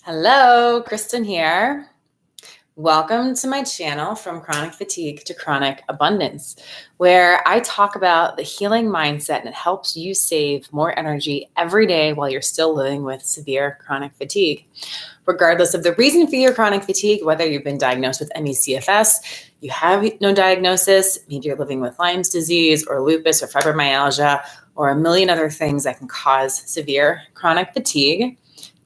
Hello, Kristin here. Welcome to my channel, From Chronic Fatigue to Chronic Abundance, where I talk about the healing mindset and it helps you save more energy every day while you're still living with severe chronic fatigue. Regardless of the reason for your chronic fatigue, whether you've been diagnosed with ME/CFS, you have no diagnosis, maybe you're living with Lyme's disease or lupus or fibromyalgia or a million other things that can cause severe chronic fatigue,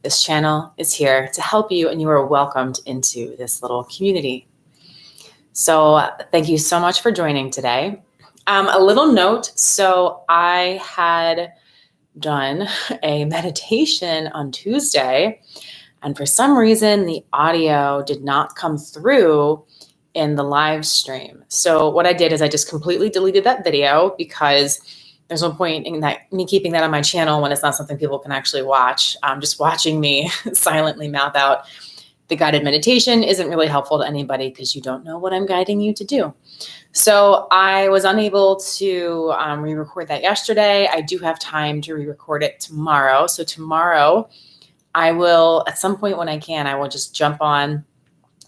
this channel is here to help you, and you are welcomed into this little community. So thank you so much for joining today. A little note, so I had done a meditation on Tuesday, and for some reason, the audio did not come through in the live stream. So what I did is I just completely deleted that video because there's no point in me keeping that on my channel when it's not something people can actually watch. Just watching me silently mouth out the guided meditation isn't really helpful to anybody because you don't know what I'm guiding you to do. So I was unable to re-record that yesterday. I do have time to re-record it tomorrow. So tomorrow I will, at some point when I can, I will just jump on,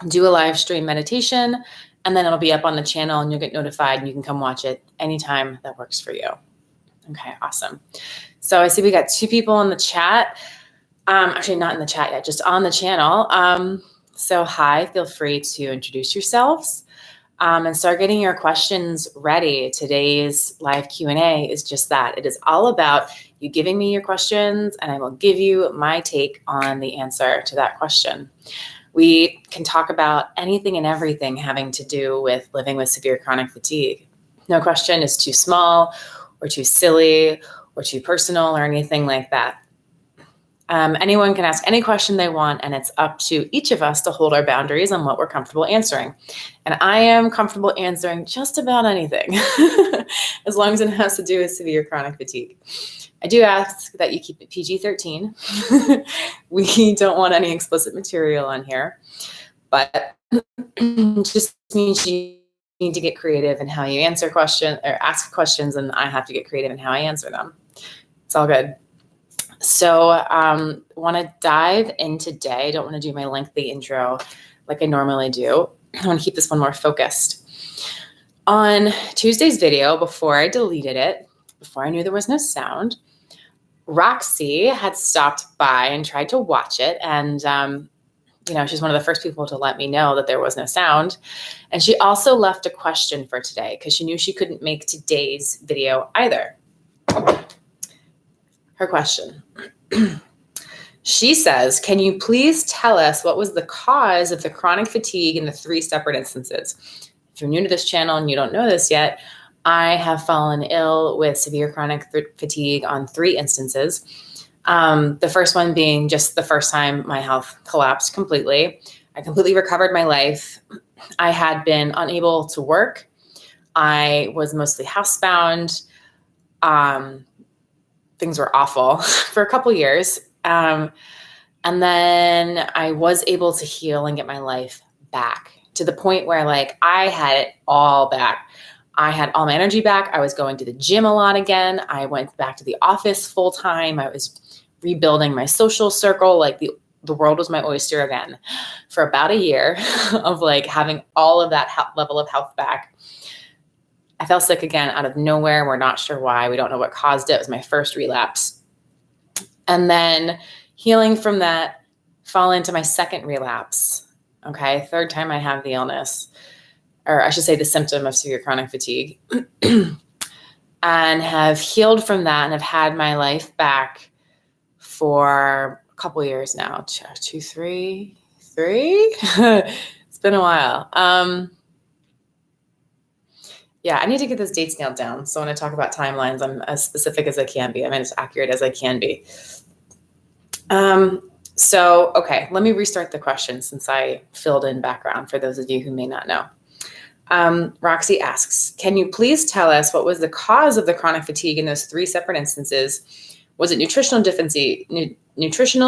do a live stream meditation, and then it'll be up on the channel and you'll get notified and you can come watch it anytime that works for you. Okay, awesome. So I see we got 2 people in the chat. Actually, not in the chat yet, just on the channel. So hi, feel free to introduce yourselves and start getting your questions ready. Today's live Q&A is just that. It is all about you giving me your questions and I will give you my take on the answer to that question. We can talk about anything and everything having to do with living with severe chronic fatigue. No question is too small or too silly or too personal or anything like that. Anyone can ask any question they want, and it's up to each of us to hold our boundaries on what we're comfortable answering. And I am comfortable answering just about anything, as long as it has to do with severe chronic fatigue. I do ask that you keep it PG-13. We don't want any explicit material on here, but just means you need to get creative in how you answer questions or ask questions, and I have to get creative in how I answer them. It's all good. So want to dive in today. I don't want to do my lengthy intro like I normally do. I want to keep this one more focused. On Tuesday's video, before I deleted it, before I knew there was no sound, Roxy had stopped by and tried to watch it, and she's one of the first people to let me know that there was no sound. And she also left a question for today because she knew she couldn't make today's video either. Her question. She says, can you please tell us what was the cause of the chronic fatigue in the 3 separate instances? If you're new to this channel and you don't know this yet, I have fallen ill with severe chronic fatigue on 3 instances. The first one being just the first time my health collapsed completely. I completely recovered my life. I had been unable to work. I was mostly housebound. Things were awful for a couple years. And then I was able to heal and get my life back to the point where I had it all back. I had all my energy back. I was going to the gym a lot again. I went back to the office full time. I was rebuilding my social circle. The world was my oyster again for about a year of having all of that level of health back. I fell sick again out of nowhere. We're not sure why. We don't know what caused it. It was my first relapse. And then healing from that, fall into my second relapse. Okay, 3rd time I have the illness, or I should say the symptom of severe chronic fatigue, and have healed from that and have had my life back for a couple years now. 2, 3. It's been a while. Yeah, I need to get those dates nailed down. So when I talk about timelines, I'm as specific as I can be. I'm as accurate as I can be. Okay, let me restart the question since I filled in background for those of you who may not know. Roxy asks, can you please tell us what was the cause of the chronic fatigue in those 3 separate instances? Was it nutritional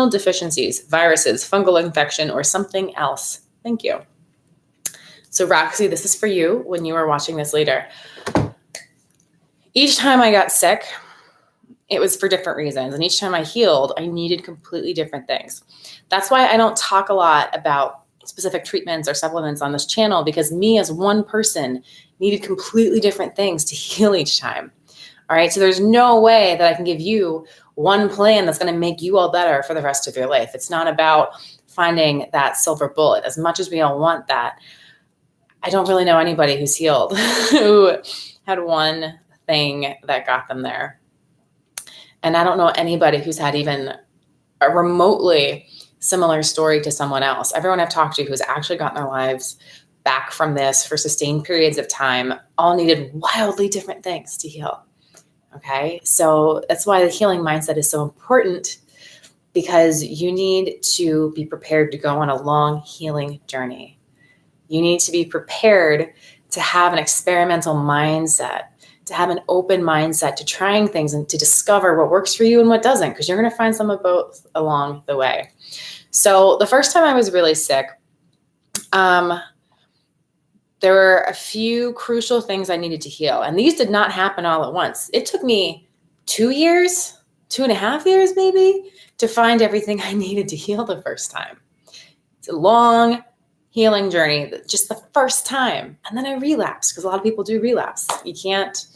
deficiencies, viruses, fungal infection, or something else? Thank you. So Roxy, this is for you when you are watching this later. Each time I got sick, it was for different reasons. And each time I healed, I needed completely different things. That's why I don't talk a lot about specific treatments or supplements on this channel, because me as one person needed completely different things to heal each time. All right. So there's no way that I can give you one plan that's going to make you all better for the rest of your life. It's not about finding that silver bullet. As much as we all want that, I don't really know anybody who's healed who had one thing that got them there. And I don't know anybody who's had even a remotely similar story to someone else. Everyone I've talked to who's actually gotten their lives back from this for sustained periods of time all needed wildly different things to heal. Okay. So that's why the healing mindset is so important, because you need to be prepared to go on a long healing journey. You need to be prepared to have an experimental mindset, to have an open mindset to trying things and to discover what works for you and what doesn't, because you're going to find some of both along the way. So the first time I was really sick, there were a few crucial things I needed to heal. And these did not happen all at once. It took me 2 years, 2.5 years maybe, to find everything I needed to heal the first time. It's a long healing journey, just the first time. And then I relapsed, because a lot of people do relapse. It's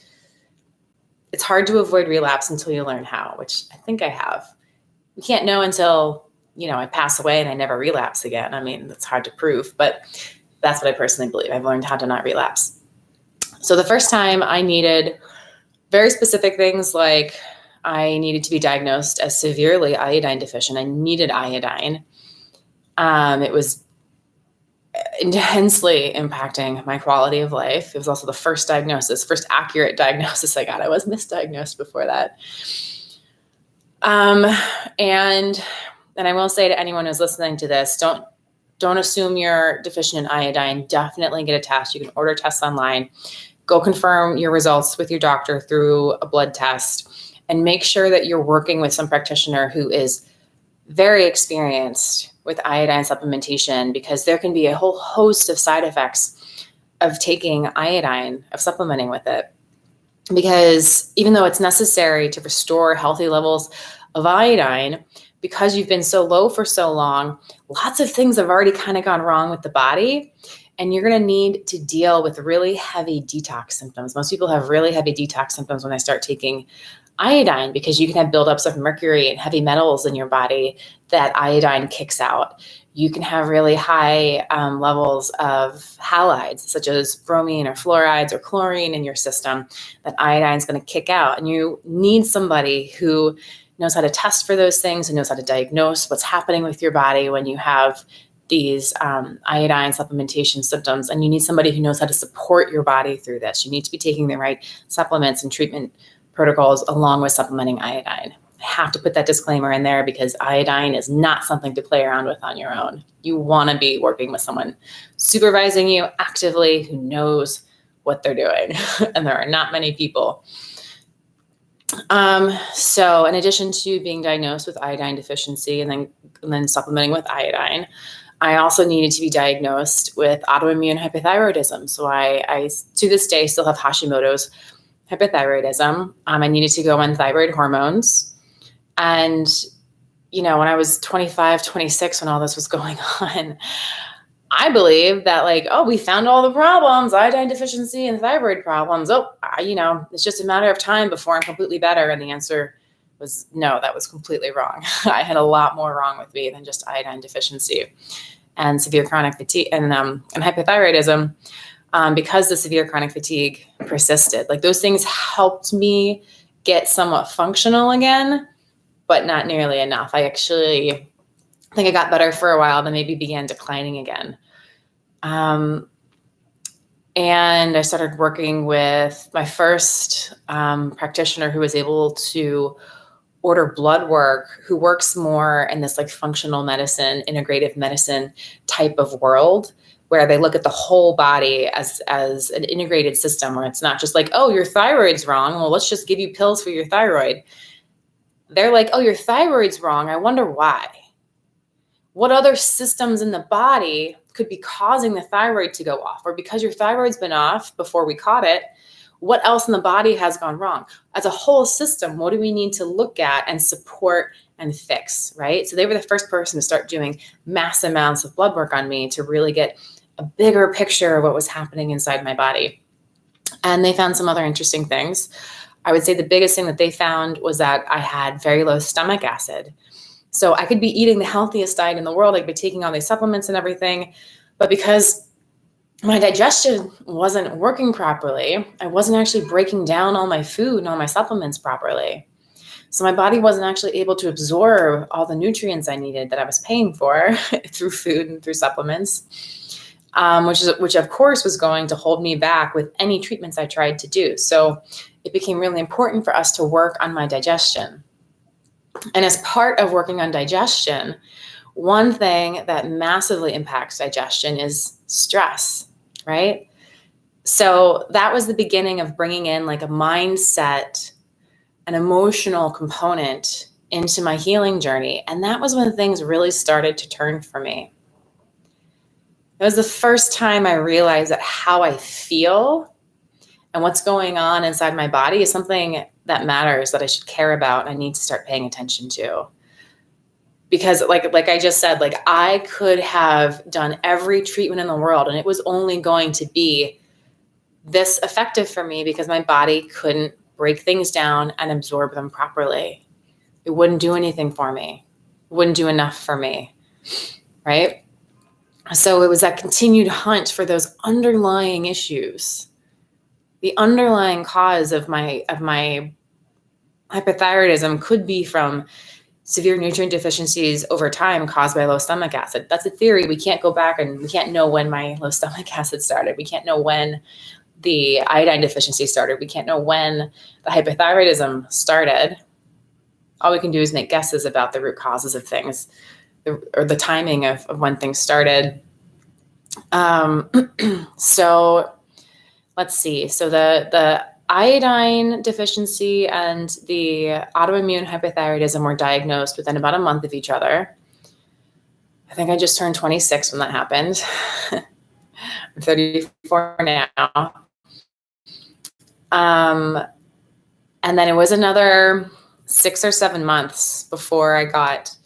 hard to avoid relapse until you learn how, which I think I have. You can't know until, I pass away and I never relapse again. I mean, that's hard to prove, but that's what I personally believe. I've learned how to not relapse. So the first time I needed very specific things, like I needed to be diagnosed as severely iodine deficient. I needed iodine. It was intensely impacting my quality of life. It was also the first accurate diagnosis I got. I was misdiagnosed before that. And I will say to anyone who's listening to this, don't assume you're deficient in iodine. Definitely get a test. You can order tests online. Go confirm your results with your doctor through a blood test, and make sure that you're working with some practitioner who is very experienced with iodine supplementation, because there can be a whole host of side effects of taking iodine, of supplementing with it. Because even though it's necessary to restore healthy levels of iodine, because you've been so low for so long, lots of things have already kind of gone wrong with the body, and you're going to need to deal with really heavy detox symptoms. Most people have really heavy detox symptoms when they start taking iodine, because you can have buildups of mercury and heavy metals in your body that iodine kicks out. You can have really high levels of halides, such as bromine or fluorides or chlorine in your system, that iodine is going to kick out. And you need somebody who knows how to test for those things and knows how to diagnose what's happening with your body when you have these iodine supplementation symptoms. And you need somebody who knows how to support your body through this. You need to be taking the right supplements and treatment protocols along with supplementing iodine. I have to put that disclaimer in there, because iodine is not something to play around with on your own. You want to be working with someone supervising you actively who knows what they're doing. And there are not many people. So in addition to being diagnosed with iodine deficiency and then supplementing with iodine, I also needed to be diagnosed with autoimmune hypothyroidism. So I to this day still have Hashimoto's hypothyroidism. I needed to go on thyroid hormones. And, when I was 25, 26, when all this was going on, I believed that we found all the problems, iodine deficiency and thyroid problems. It's just a matter of time before I'm completely better. And the answer was no, that was completely wrong. I had a lot more wrong with me than just iodine deficiency and severe chronic fatigue and hypothyroidism. Because the severe chronic fatigue persisted. Those things helped me get somewhat functional again, but not nearly enough. I actually think I got better for a while, then maybe began declining again. And I started working with my first practitioner who was able to order blood work, who works more in this functional medicine, integrative medicine type of world, where they look at the whole body as an integrated system, where it's not just your thyroid's wrong. Well, let's just give you pills for your thyroid. They're your thyroid's wrong. I wonder why. What other systems in the body could be causing the thyroid to go off? Or because your thyroid's been off before we caught it, what else in the body has gone wrong? As a whole system, what do we need to look at and support and fix, right? So they were the first person to start doing mass amounts of blood work on me to really get a bigger picture of what was happening inside my body. And they found some other interesting things. I would say the biggest thing that they found was that I had very low stomach acid. So I could be eating the healthiest diet in the world. I'd be taking all these supplements and everything. But because my digestion wasn't working properly, I wasn't actually breaking down all my food and all my supplements properly. So my body wasn't actually able to absorb all the nutrients I needed that I was paying for through food and through supplements, which of course was going to hold me back with any treatments I tried to do. So it became really important for us to work on my digestion. And as part of working on digestion, one thing that massively impacts digestion is stress, right? So that was the beginning of bringing in like a mindset, an emotional component into my healing journey. And that was when things really started to turn for me. It was the first time I realized that how I feel and what's going on inside my body is something that matters, that I should care about, and I need to start paying attention to. Because like I just said, like I could have done every treatment in the world and it was only going to be this effective for me because my body couldn't break things down and absorb them properly. It wouldn't do anything for me. It wouldn't do enough for me, right? So it was that continued hunt for those underlying issues. The underlying cause of my hypothyroidism could be from severe nutrient deficiencies over time caused by low stomach acid. That's a theory. We can't go back and we can't know when my low stomach acid started. We can't know when the iodine deficiency started. We can't know when the hypothyroidism started. All we can do is make guesses about the root causes of things or the timing of when things started. So let's see. So the iodine deficiency and the autoimmune hypothyroidism were diagnosed within about a month of each other. I think I just turned 26 when that happened. I'm 34 now. And then it was another 6 or 7 months before I got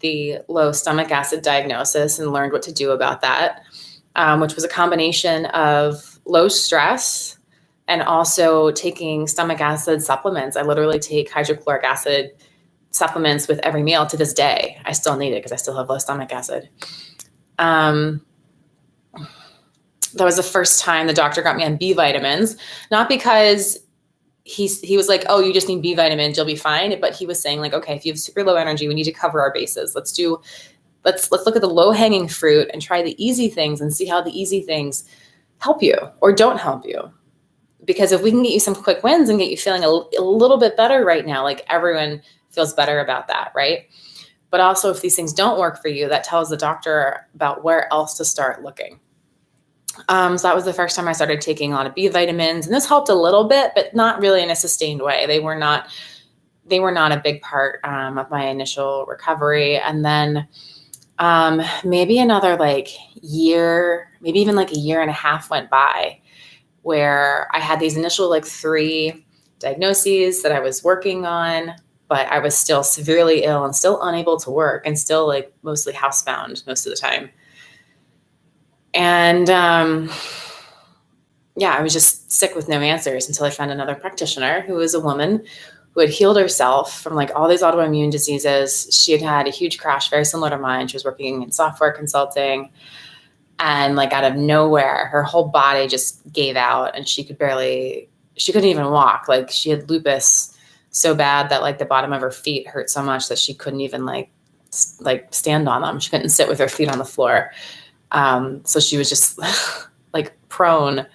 the low stomach acid diagnosis and learned what to do about that, which was a combination of low stress and also taking stomach acid supplements. I literally take hydrochloric acid supplements with every meal to this day. I still need it because I still have low stomach acid. That was the first time the doctor got me on B vitamins, not because he was like, oh, you just need B vitamins, you'll be fine. But he was saying like, okay, if you have super low energy, we need to cover our bases. Let's look at the low hanging fruit and try the easy things and see how the easy things help you or don't help you. Because if we can get you some quick wins and get you feeling a little bit better right now, like everyone feels better about that, right? But also if these things don't work for you, that tells the doctor about where else to start looking. So that was the first time I started taking a lot of B vitamins, and this helped a little bit, but not really in a sustained way. They were not a big part of my initial recovery. And then maybe another year, maybe even a year and a half went by where I had these initial 3 diagnoses that I was working on, but I was still severely ill and still unable to work and still mostly housebound most of the time. And I was just sick with no answers until I found another practitioner who was a woman who had healed herself from all these autoimmune diseases. She had a huge crash, very similar to mine. She was working in software consulting, and out of nowhere, her whole body just gave out and she couldn't even walk. She had lupus so bad that the bottom of her feet hurt so much that she couldn't even stand on them. She couldn't sit with her feet on the floor. So she was just prone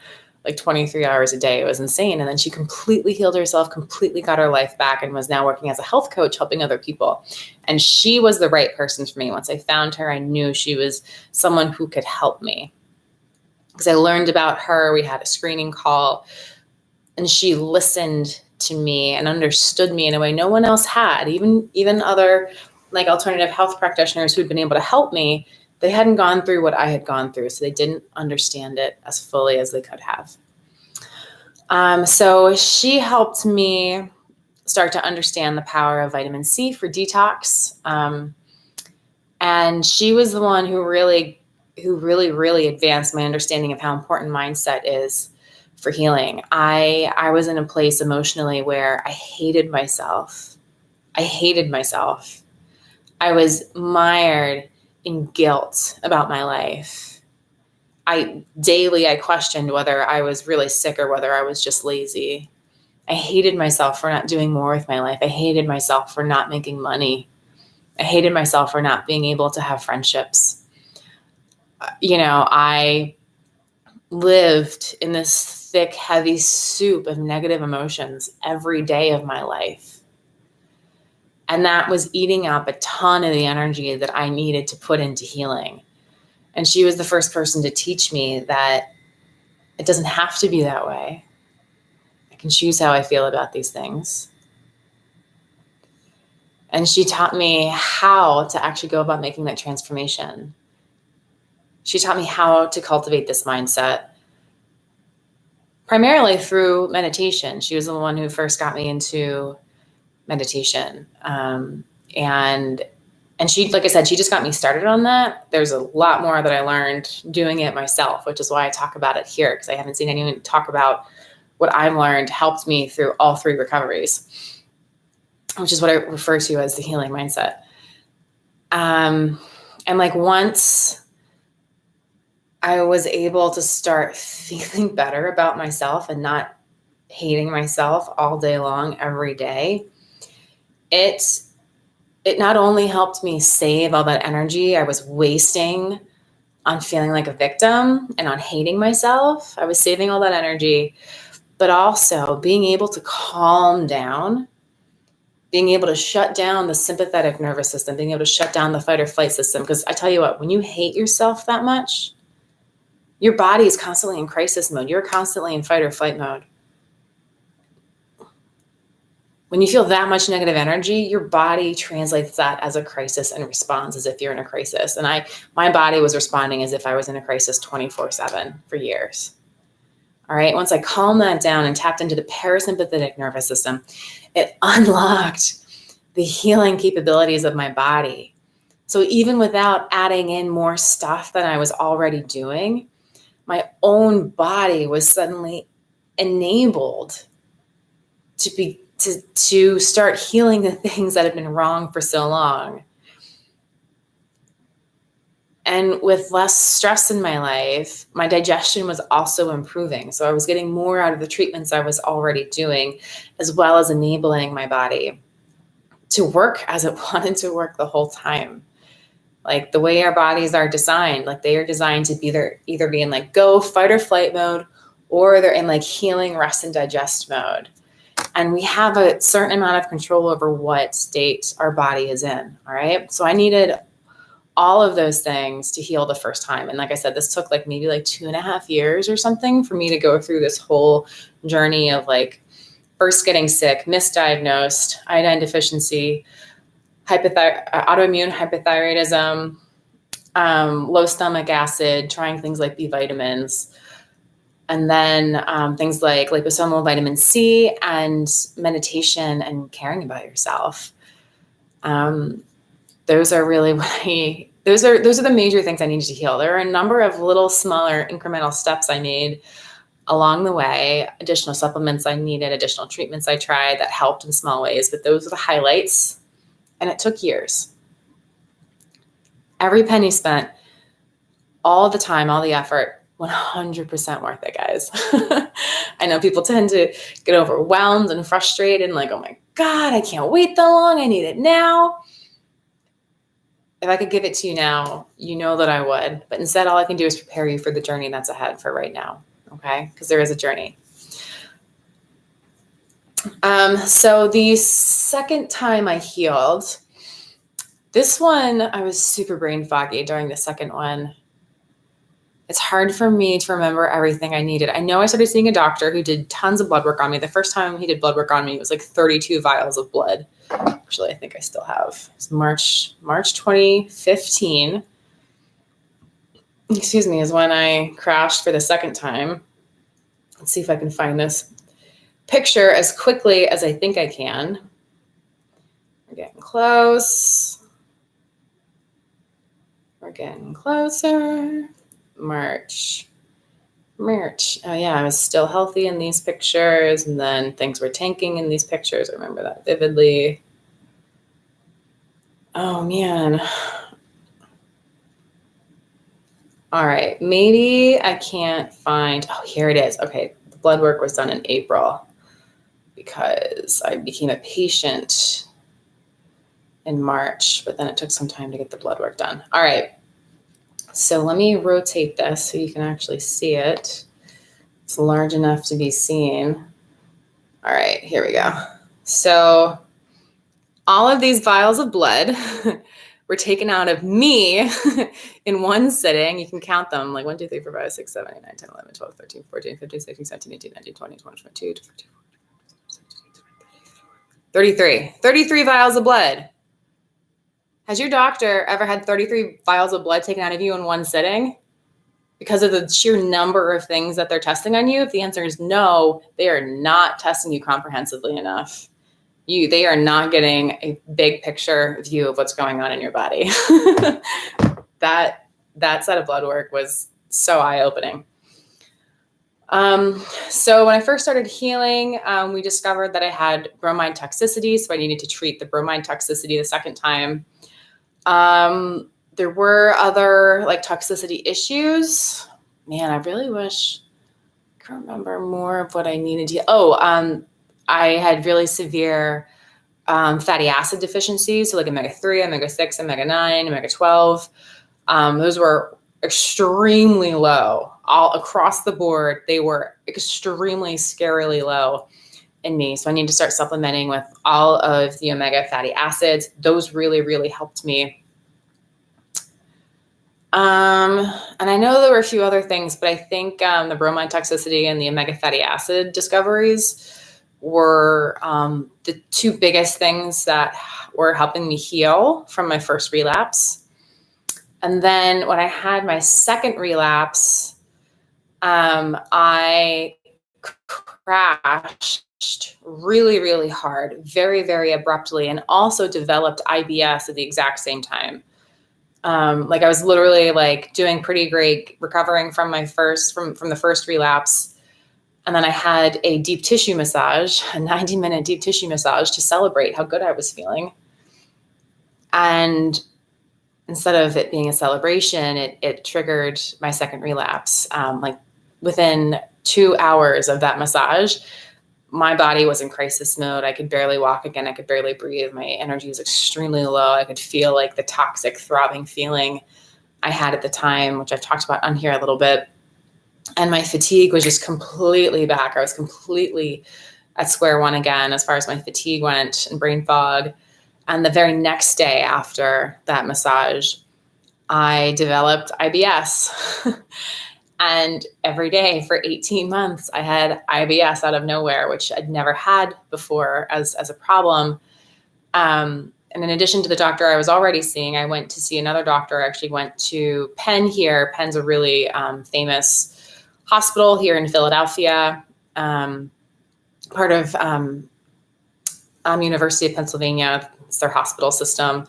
23 hours a day. It was insane. And then she completely healed herself, completely got her life back, and was now working as a health coach, helping other people. And she was the right person for me. Once I found her, I knew she was someone who could help me because I learned about her. We had a screening call and she listened to me and understood me in a way no one else had. Even other alternative health practitioners who'd been able to help me, they hadn't gone through what I had gone through, so they didn't understand it as fully as they could have. So she helped me start to understand the power of vitamin C for detox. And she was the one who really advanced my understanding of how important mindset is for healing. I was in a place emotionally where I hated myself. I was mired in guilt about my life. I questioned whether I was really sick or whether I was just lazy. I hated myself for not doing more with my life. I hated myself for not making money. I hated myself for not being able to have friendships. I lived in this thick, heavy soup of negative emotions every day of my life. And that was eating up a ton of the energy that I needed to put into healing. And she was the first person to teach me that it doesn't have to be that way. I can choose how I feel about these things. And she taught me how to actually go about making that transformation. She taught me how to cultivate this mindset, primarily through meditation. She was the one who first got me into meditation. And she, like I said, she just got me started on that. There's a lot more that I learned doing it myself, which is why I talk about it here, because I haven't seen anyone talk about what I've learned helped me through all 3 recoveries, which is what I refer to as the healing mindset. And like once I was able to start feeling better about myself and not hating myself all day long, every day, it not only helped me save all that energy I was wasting on feeling like a victim and on hating myself. I was saving all that energy, but also being able to calm down, being able to shut down the sympathetic nervous system, being able to shut down the fight or flight system. Because I tell you what, when you hate yourself that much, your body is constantly in crisis mode. You're constantly in fight or flight mode. When you feel that much negative energy, your body translates that as a crisis and responds as if you're in a crisis. And my body was responding as if I was in a crisis 24/7 for years. All right. Once I calmed that down and tapped into the parasympathetic nervous system, it unlocked the healing capabilities of my body. So even without adding in more stuff than I was already doing, my own body was suddenly enabled to start healing the things that have been wrong for so long. And with less stress in my life, my digestion was also improving. So I was getting more out of the treatments I was already doing, as well as enabling my body to work as it wanted to work the whole time. Like the way our bodies are designed, like they are designed to be either be in like go, fight or flight mode, or they're in like healing, rest and digest mode. And we have a certain amount of control over what state our body is in. All right. So I needed all of those things to heal the first time. And like I said, this took like maybe like 2.5 years or something for me to go through this whole journey of like first getting sick, misdiagnosed, iodine deficiency, autoimmune hypothyroidism, low stomach acid, trying things like B vitamins, and then things like liposomal vitamin C and meditation and caring about yourself. Those are really those are the major things I needed to heal. There are a number of little smaller incremental steps I made along the way, additional supplements I needed, additional treatments I tried that helped in small ways, but those are the highlights. And it took years. Every penny spent, all the time, all the effort, 100% worth it, guys. I know people tend to get overwhelmed and frustrated and like, oh my God, I can't wait that long. I need it now. If I could give it to you now, you know that I would. But instead, all I can do is prepare you for the journey that's ahead for right now. Okay? Because there is a journey. So the second time I healed, this one, I was super brain foggy during the second one. It's hard for me to remember everything I needed. I know I started seeing a doctor who did tons of blood work on me. The first time he did blood work on me, it was like 32 vials of blood. Actually, I think I still have. It's March 2015. Excuse me, is when I crashed for the second time. Let's see if I can find this picture as quickly as I think I can. We're getting close. We're getting closer. March. Oh yeah, I was still healthy in these pictures, and then things were tanking in these pictures. I remember that vividly. Oh man. All right, maybe I can't find, oh, here it is. Okay, the blood work was done in April because I became a patient in March, but then it took some time to get the blood work done. All right, so let me rotate this so you can actually see it. It's large enough to be seen. All right, here we go. So all of these vials of blood were taken out of me in one sitting. You can count them like 1, 2, 3, 4, 5, 6, 7, 8, 9, 10, 11, 12, 13, 14, 15, 16, 17, 18, 19, 20, 21, 22, 23. 33 vials of blood. Has your doctor ever had 33 vials of blood taken out of you in one sitting because of the sheer number of things that they're testing on you? If the answer is no, they are not testing you comprehensively enough. They are not getting a big picture view of what's going on in your body. That set of blood work was so eye-opening. So when I first started healing, we discovered that I had bromide toxicity, so I needed to treat the bromide toxicity the second time. There were other like toxicity issues. Man, I really wish I can remember more of what I needed to. I had really severe fatty acid deficiencies, so like omega-3, omega-6, omega-9, omega-12. Those were extremely low all across the board. They were extremely scarily low in me. So I need to start supplementing with all of the omega fatty acids. Those really, really helped me. And I know there were a few other things, but I think the bromide toxicity and the omega fatty acid discoveries were the two biggest things that were helping me heal from my first relapse. And then when I had my second relapse, I crashed really, really hard, very, very abruptly, and also developed IBS at the exact same time. Like I was literally like doing pretty great recovering from my from the first relapse. And then I had a deep tissue massage, a 90-minute deep tissue massage to celebrate how good I was feeling. And instead of it being a celebration, it triggered my second relapse. Like within 2 hours of that massage, my body was in crisis mode. I could barely walk again. I could barely breathe. My energy was extremely low. I could feel like the toxic throbbing feeling I had at the time, which I've talked about on here a little bit. And my fatigue was just completely back. I was completely at square one again as far as my fatigue went and brain fog. And the very next day after that massage, I developed IBS. And every day for 18 months, I had IBS out of nowhere, which I'd never had before as a problem. And in addition to the doctor I was already seeing, I went to see another doctor. I actually went to Penn here. Penn's a really famous hospital here in Philadelphia, part of University of Pennsylvania. It's their hospital system.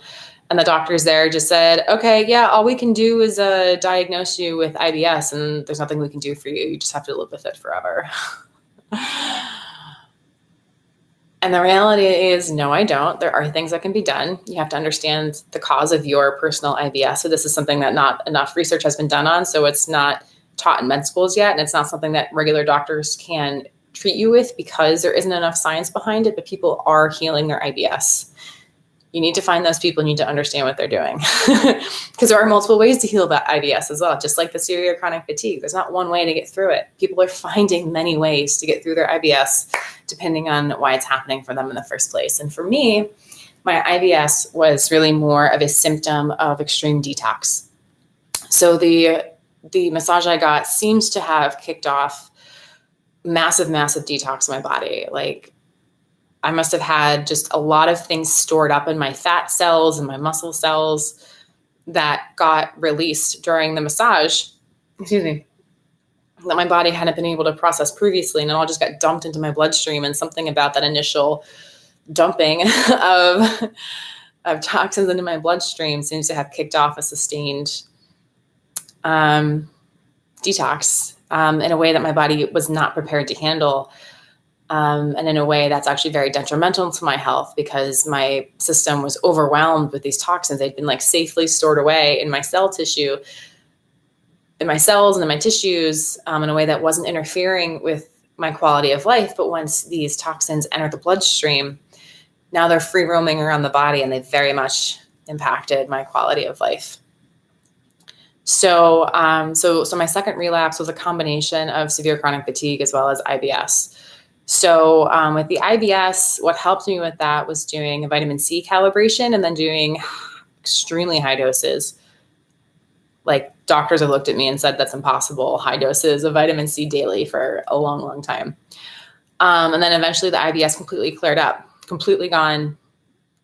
And the doctors there just said, okay, yeah, all we can do is diagnose you with IBS, and there's nothing we can do for you. You just have to live with it forever. And the reality is, no, I don't. There are things that can be done. You have to understand the cause of your personal IBS. So this is something that not enough research has been done on. So it's not taught in med schools yet. And it's not something that regular doctors can treat you with because there isn't enough science behind it, but people are healing their IBS. You need to find those people. You need to understand what they're doing because there are multiple ways to heal that IBS as well. Just like the severe chronic fatigue, there's not one way to get through it. People are finding many ways to get through their IBS depending on why it's happening for them in the first place. And for me, my IBS was really more of a symptom of extreme detox. So the massage I got seems to have kicked off massive detox in my body. Like I must have had just a lot of things stored up in my fat cells and my muscle cells that got released during the massage. Excuse me. that my body hadn't been able to process previously. And it all just got dumped into my bloodstream. And something about that initial dumping of toxins into my bloodstream seems to have kicked off a sustained detox in a way that my body was not prepared to handle. And in a way that's actually very detrimental to my health, because my system was overwhelmed with these toxins. They'd been like safely stored away in my cell tissue, in my cells and in my tissues, in a way that wasn't interfering with my quality of life. But once these toxins enter the bloodstream, now they're free roaming around the body, and they very much impacted my quality of life. So my second relapse was a combination of severe chronic fatigue as well as IBS. So with the IBS, what helped me with that was doing a vitamin C calibration and then doing extremely high doses. Like, doctors have looked at me and said that's impossible, high doses of vitamin C daily for a long, long time. And then eventually the IBS completely cleared up, completely gone.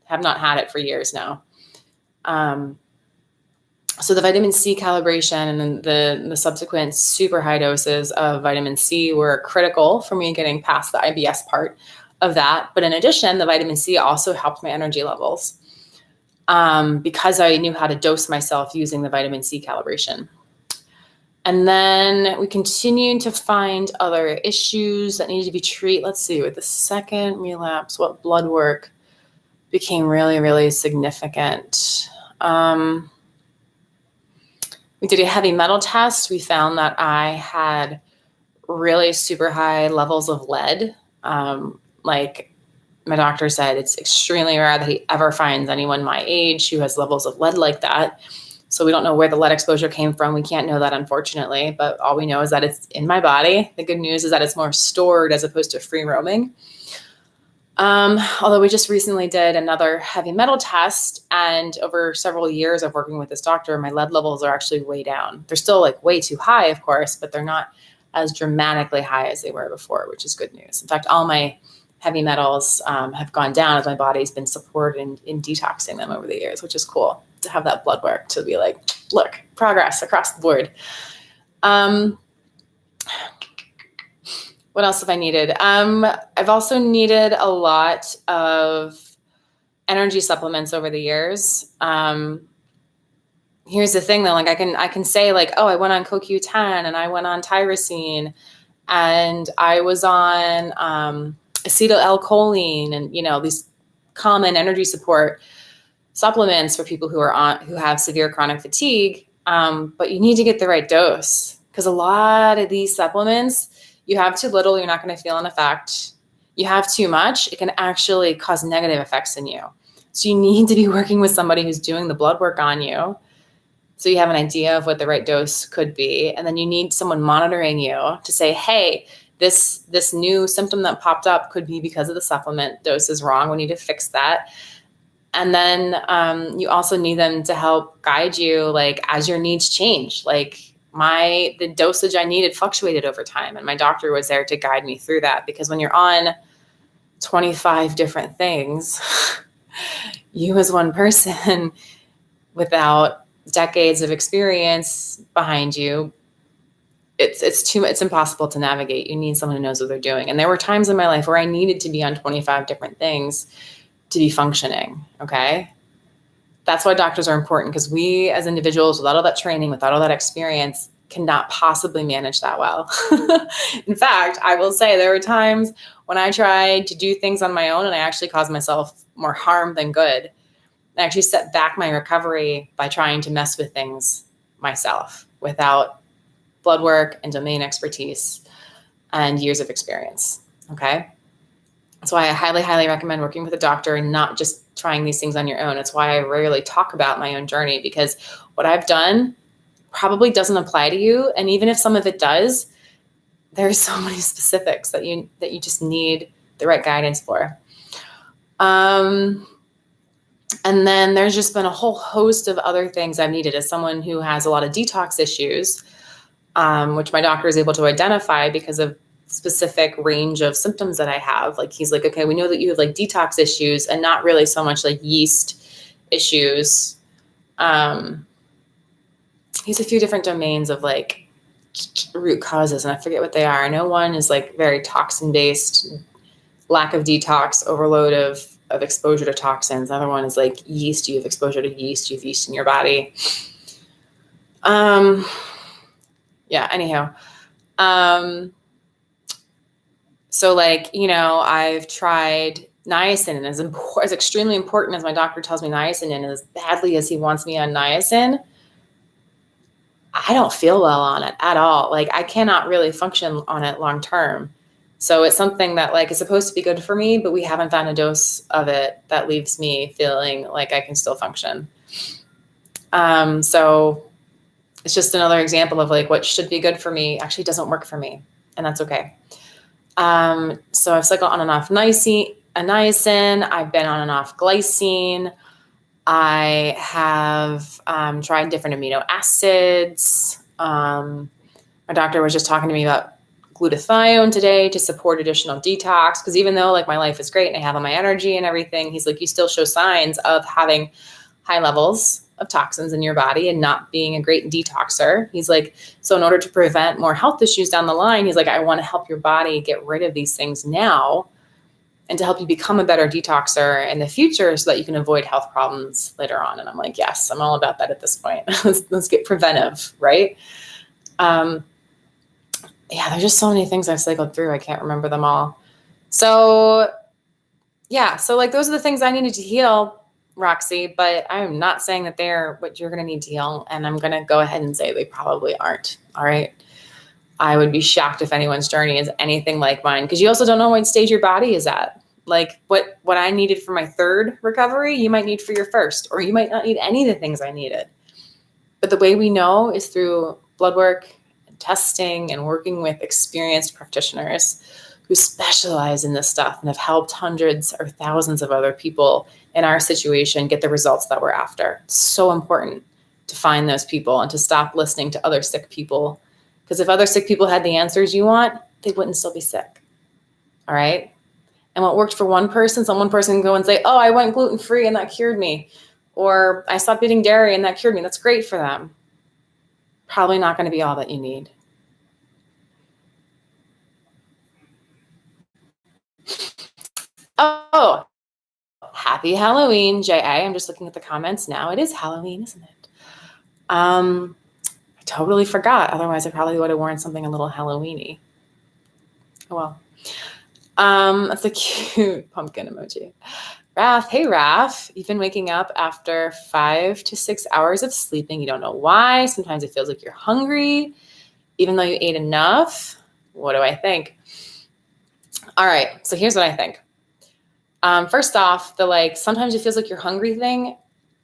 Have not had it for years now. So the vitamin C calibration and then the subsequent super high doses of vitamin C were critical for me getting past the IBS part of that. But in addition, the vitamin C also helped my energy levels, because I knew how to dose myself using the vitamin C calibration. And then we continued to find other issues that needed to be treated. Let's see, with the second relapse, what blood work became really, really significant. We did a heavy metal test. We found that I had really super high levels of lead. Like my doctor said, it's extremely rare that he ever finds anyone my age who has levels of lead like that. So we don't know where the lead exposure came from. We can't know that, unfortunately, but all we know is that it's in my body. The good news is that it's more stored as opposed to free roaming. Although we just recently did another heavy metal test, and over several years of working with this doctor, my lead levels are actually way down. They're still like way too high, of course, but they're not as dramatically high as they were before, which is good news. In fact, all my heavy metals have gone down as my body's been supported in detoxing them over the years, which is cool to have that blood work to be like, look, progress across the board. What else have I needed? I've also needed a lot of energy supplements over the years. Here's the thing though, like I can say like, oh, I went on CoQ10 and I went on tyrosine and I was on acetylcholine and, you know, these common energy support supplements for people who have severe chronic fatigue. But you need to get the right dose, because a lot of these supplements, you have too little, you're not going to feel an effect. You have too much, it can actually cause negative effects in you. So you need to be working with somebody who's doing the blood work on you, so you have an idea of what the right dose could be. And then you need someone monitoring you to say, hey, this new symptom that popped up could be because of the supplement dose is wrong. We need to fix that. And then you also need them to help guide you, like, as your needs change. Like the dosage I needed fluctuated over time, and my doctor was there to guide me through that, because when you're on 25 different things, you as one person without decades of experience behind you, it's impossible to navigate. You need someone who knows what they're doing. And there were times in my life where I needed to be on 25 different things to be functioning. Okay. That's why doctors are important, because we as individuals, without all that training, without all that experience, cannot possibly manage that well. In fact, I will say there were times when I tried to do things on my own and I actually caused myself more harm than good. I actually set back my recovery by trying to mess with things myself without blood work and domain expertise and years of experience. Okay. That's why I highly, highly recommend working with a doctor and not just trying these things on your own. It's why I rarely talk about my own journey, because what I've done probably doesn't apply to you. And even if some of it does, there's so many specifics that you just need the right guidance for. And then there's just been a whole host of other things I've needed as someone who has a lot of detox issues, which my doctor is able to identify because of specific range of symptoms that I have. Like, he's like, okay, we know that you have like detox issues and not really so much like yeast issues. He's a few different domains of like root causes, and I forget what they are. I know one is like very toxin based, lack of detox, overload of exposure to toxins. Another one is like yeast. You have exposure to yeast. You have yeast in your body. Yeah. Anyhow. So like, I've tried niacin, and as extremely important as my doctor tells me niacin, and as badly as he wants me on niacin, I don't feel well on it at all. Like I cannot really function on it long term. So it's something that like is supposed to be good for me, but we haven't found a dose of it that leaves me feeling like I can still function. So it's just another example of like what should be good for me actually doesn't work for me, and that's okay. So I've cycled on and off niacin. I've been on and off glycine. I have tried different amino acids. My doctor was just talking to me about glutathione today to support additional detox. Because even though like my life is great and I have all my energy and everything, he's like, you still show signs of having high levels of toxins in your body and not being a great detoxer. He's like, so in order to prevent more health issues down the line, he's like, I want to help your body get rid of these things now and to help you become a better detoxer in the future so that you can avoid health problems later on. And I'm like, yes, I'm all about that at this point. let's get preventive, right? Yeah, there's just so many things I've cycled through. I can't remember them all. So yeah, so like those are the things I needed to heal, Roxy, but I'm not saying that they're what you're going to need to heal. And I'm going to go ahead and say they probably aren't. All right. I would be shocked if anyone's journey is anything like mine, because you also don't know what stage your body is at. Like what I needed for my third recovery, you might need for your first, or you might not need any of the things I needed. But the way we know is through blood work and testing and working with experienced practitioners who specialize in this stuff and have helped hundreds or thousands of other people in our situation get the results that we're after. It's so important to find those people and to stop listening to other sick people. Because if other sick people had the answers you want, they wouldn't still be sick. All right? And what worked for one person, some one person can go and say, oh, I went gluten-free and that cured me. Or I stopped eating dairy and that cured me. That's great for them. Probably not going to be all that you need. Oh, happy Halloween, J.A. I'm just looking at the comments now. It is Halloween, isn't it? I totally forgot. Otherwise, I probably would have worn something a little Halloween-y. Oh, well. That's a cute pumpkin emoji. Raph, hey, Raph. You've been waking up after 5 to 6 hours of sleeping. You don't know why. Sometimes it feels like you're hungry, even though you ate enough. What do I think? All right. So here's what I think. First off, sometimes it feels like you're hungry thing.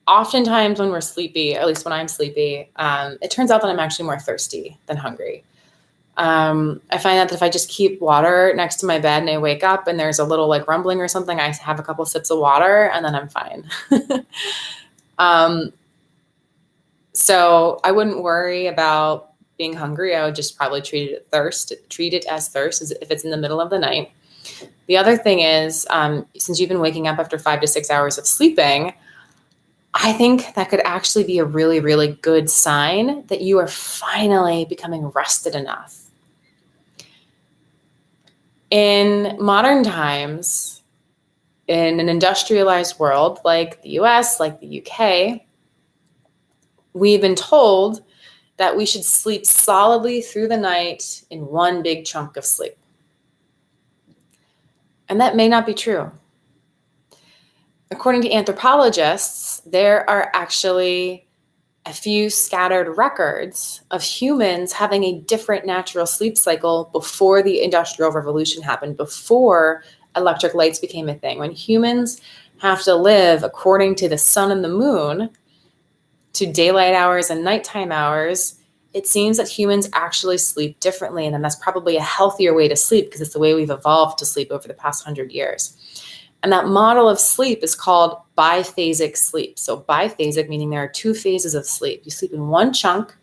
Oftentimes when we're sleepy, or at least when I'm sleepy, it turns out that I'm actually more thirsty than hungry. I find that if I just keep water next to my bed and I wake up and there's a little like rumbling or something, I have a couple sips of water and then I'm fine. So I wouldn't worry about being hungry. I would just probably treat it as thirst as if it's in the middle of the night. The other thing is, since you've been waking up after 5 to 6 hours of sleeping, I think that could actually be a really, really good sign that you are finally becoming rested enough. In modern times, in an industrialized world like the US, like the UK, we've been told that we should sleep solidly through the night in one big chunk of sleep. And that may not be true. According to anthropologists, there are actually a few scattered records of humans having a different natural sleep cycle before the Industrial Revolution happened, before electric lights became a thing. When humans have to live according to the sun and the moon, to daylight hours and nighttime hours, it seems that humans actually sleep differently. And then that's probably a healthier way to sleep because it's the way we've evolved to sleep over the past 100 years. And that model of sleep is called biphasic sleep. So biphasic meaning there are 2 phases of sleep. You sleep in one chunk,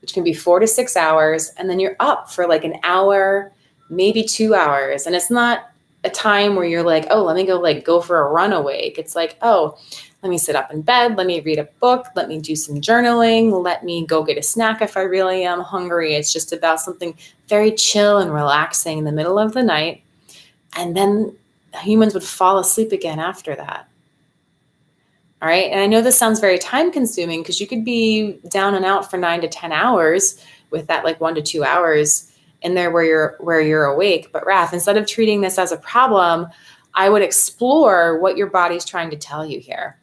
which can be 4 to 6 hours, and then you're up for like an hour, maybe 2 hours. And it's not a time where you're like, oh, let me go for a run awake. It's like, oh, let me sit up in bed. Let me read a book. Let me do some journaling. Let me go get a snack if I really am hungry. It's just about something very chill and relaxing in the middle of the night. And then humans would fall asleep again after that. All right. And I know this sounds very time consuming because you could be down and out for 9 to 10 hours with that like 1 to 2 hours in there where you're awake. But Raph, instead of treating this as a problem, I would explore what your body's trying to tell you here.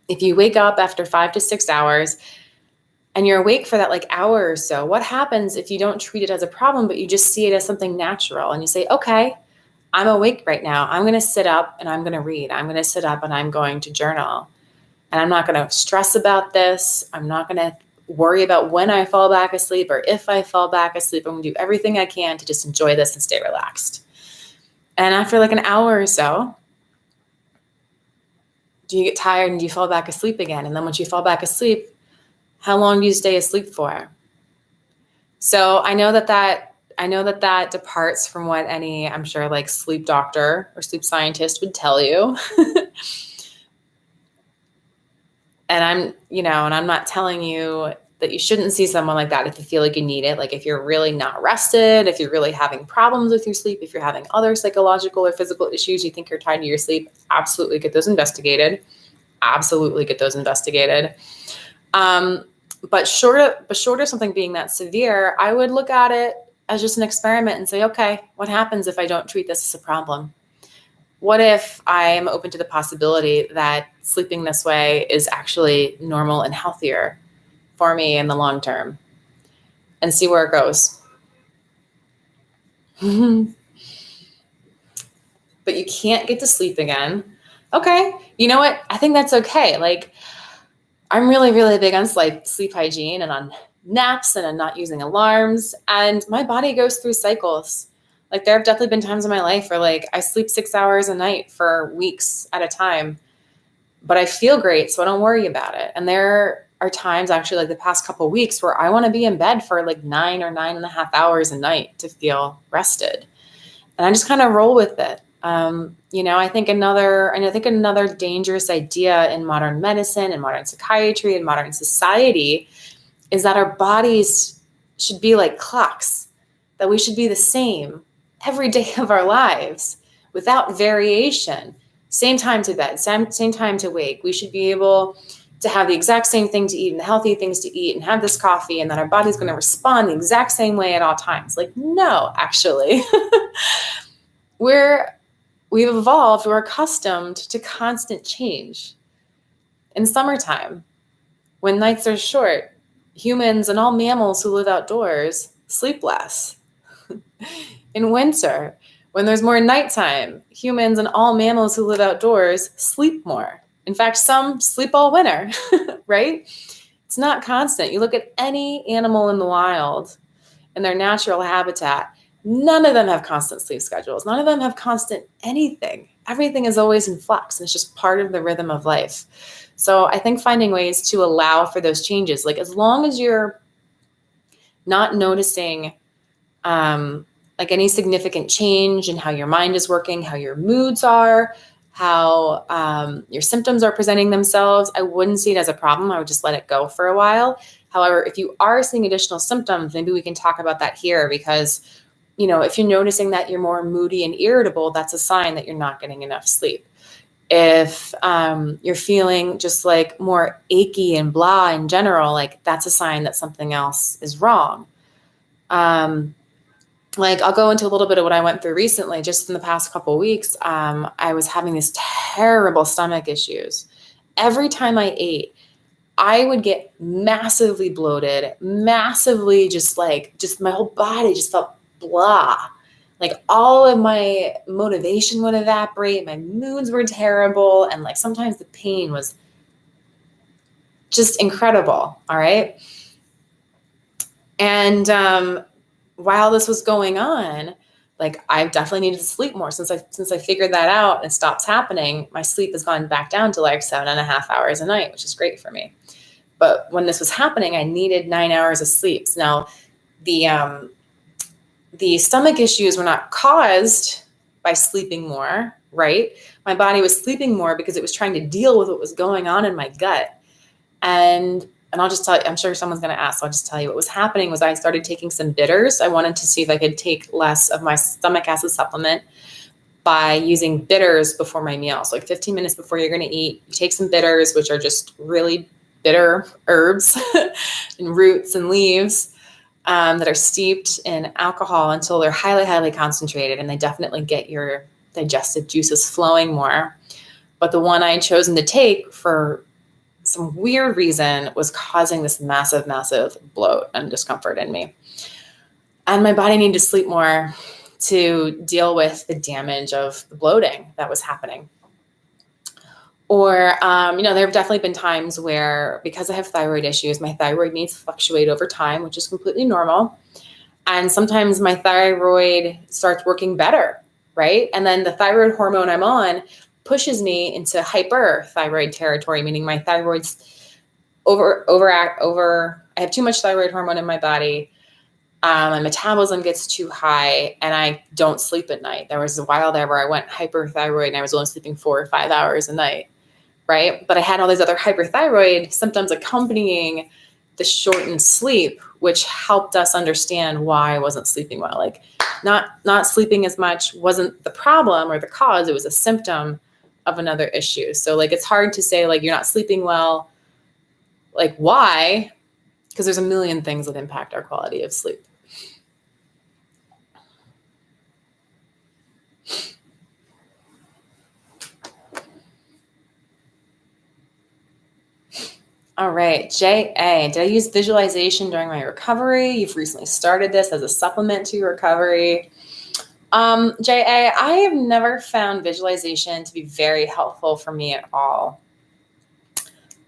If you wake up after 5 to 6 hours and you're awake for that like hour or so, what happens if you don't treat it as a problem, but you just see it as something natural and you say, okay, I'm awake right now. I'm going to sit up and I'm going to read. I'm going to sit up and I'm going to journal. And I'm not going to stress about this. I'm not going to worry about when I fall back asleep or if I fall back asleep. I'm going to do everything I can to just enjoy this and stay relaxed. And after like an hour or so, do you get tired and do you fall back asleep again? And then once you fall back asleep, how long do you stay asleep for? So I know that departs from what any, I'm sure, like sleep doctor or sleep scientist would tell you. And I'm not telling you that you shouldn't see someone like that if you feel like you need it. Like if you're really not rested, if you're really having problems with your sleep, if you're having other psychological or physical issues, you think you're tied to your sleep, absolutely get those investigated. Absolutely get those investigated. But short of something being that severe, I would look at it as just an experiment and say, okay, what happens if I don't treat this as a problem? What if I am open to the possibility that sleeping this way is actually normal and healthier for me in the long term, and see where it goes? But you can't get to sleep again. Okay. You know what? I think that's okay. Like, I'm really, really big on sleep hygiene and on naps and on not using alarms. And my body goes through cycles. Like there have definitely been times in my life where like I sleep 6 hours a night for weeks at a time, but I feel great. So I don't worry about it. And there are times actually like the past couple of weeks where I want to be in bed for like 9 or 9.5 hours a night to feel rested. And I just kind of roll with it. I think another dangerous idea in modern medicine and modern psychiatry and modern society is that our bodies should be like clocks, that we should be the same every day of our lives without variation. Same time to bed, same time to wake. We should be able to have the exact same thing to eat and the healthy things to eat and have this coffee, and that our body's going to respond the exact same way at all times. Like, no, actually. We've evolved, we're accustomed to constant change. In summertime, when nights are short, humans and all mammals who live outdoors sleep less. In winter, when there's more nighttime, humans and all mammals who live outdoors sleep more. In fact, some sleep all winter, right? It's not constant. You look at any animal in the wild in their natural habitat, none of them have constant sleep schedules. None of them have constant anything. Everything is always in flux, and it's just part of the rhythm of life. So I think finding ways to allow for those changes, like as long as you're not noticing like any significant change in how your mind is working, how your moods are, how your symptoms are presenting themselves, I wouldn't see it as a problem. I would just let it go for a while. However, if you are seeing additional symptoms, maybe we can talk about that here, because if you're noticing that you're more moody and irritable, that's a sign that you're not getting enough sleep. If you're feeling just like more achy and blah in general, like that's a sign that something else is wrong. Like I'll go into a little bit of what I went through recently. Just in the past couple of weeks, I was having these terrible stomach issues. Every time I ate, I would get massively bloated, massively just my whole body just felt blah. Like all of my motivation would evaporate. My moods were terrible. And like sometimes the pain was just incredible. All right. And while this was going on, like I definitely needed to sleep more. Since I figured that out and it stops happening, my sleep has gone back down to like 7.5 hours a night, which is great for me. But when this was happening, I needed 9 hours of sleep. So now the stomach issues were not caused by sleeping more, right? My body was sleeping more because it was trying to deal with what was going on in my gut. And I'll just tell you, I'm sure someone's going to ask, so I'll just tell you what was happening was I started taking some bitters. I wanted to see if I could take less of my stomach acid supplement by using bitters before my meal. So like 15 minutes before you're going to eat, you take some bitters, which are just really bitter herbs and roots and leaves that are steeped in alcohol until they're highly, highly concentrated. And they definitely get your digestive juices flowing more. But the one I had chosen to take for some weird reason was causing this massive, massive bloat and discomfort in me. And my body needed to sleep more to deal with the damage of the bloating that was happening. Or, there have definitely been times where, because I have thyroid issues, my thyroid needs fluctuate over time, which is completely normal. And sometimes my thyroid starts working better, right? And then the thyroid hormone I'm on pushes me into hyperthyroid territory, meaning my thyroid's I have too much thyroid hormone in my body. My metabolism gets too high and I don't sleep at night. There was a while there where I went hyperthyroid and I was only sleeping 4 or 5 hours a night, right? But I had all these other hyperthyroid symptoms accompanying the shortened sleep, which helped us understand why I wasn't sleeping well. Like not sleeping as much wasn't the problem or the cause, it was a symptom of another issue. So like, it's hard to say like, you're not sleeping well, like why? Because there's a million things that impact our quality of sleep. All right, J.A., did I use visualization during my recovery? You've recently started this as a supplement to your recovery. J.A., I have never found visualization to be very helpful for me at all.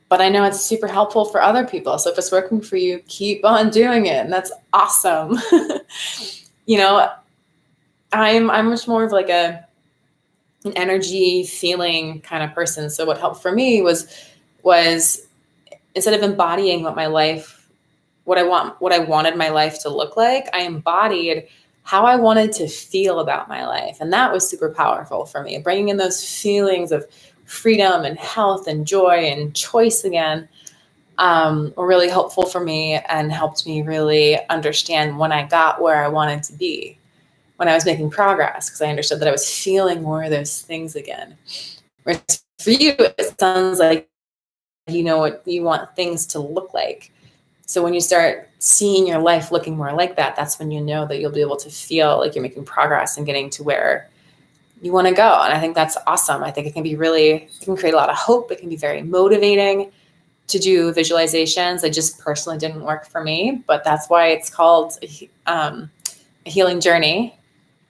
But I know it's super helpful for other people. So if it's working for you, keep on doing it. And that's awesome. I'm much more of like an energy feeling kind of person. So what helped for me was instead of embodying what I wanted my life to look like, I embodied how I wanted to feel about my life. And that was super powerful for me. Bringing in those feelings of freedom and health and joy and choice again were really helpful for me and helped me really understand when I got where I wanted to be, when I was making progress, because I understood that I was feeling more of those things again. Whereas for you, it sounds like you know what you want things to look like. So when you start seeing your life looking more like that, that's when you know that you'll be able to feel like you're making progress and getting to where you want to go. And I think that's awesome. I think it can create a lot of hope. It can be very motivating to do visualizations. It just personally didn't work for me, but that's why it's called a healing journey,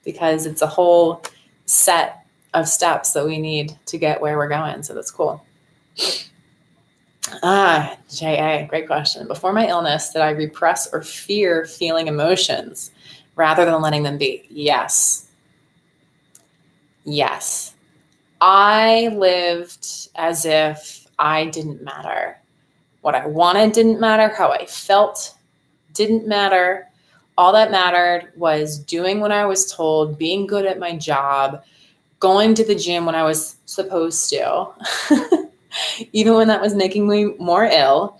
because it's a whole set of steps that we need to get where we're going. So that's cool. J.A., great question. Before my illness, did I repress or fear feeling emotions rather than letting them be? Yes. I lived as if I didn't matter. What I wanted didn't matter. How I felt didn't matter. All that mattered was doing what I was told, being good at my job, going to the gym when I was supposed to, even when that was making me more ill.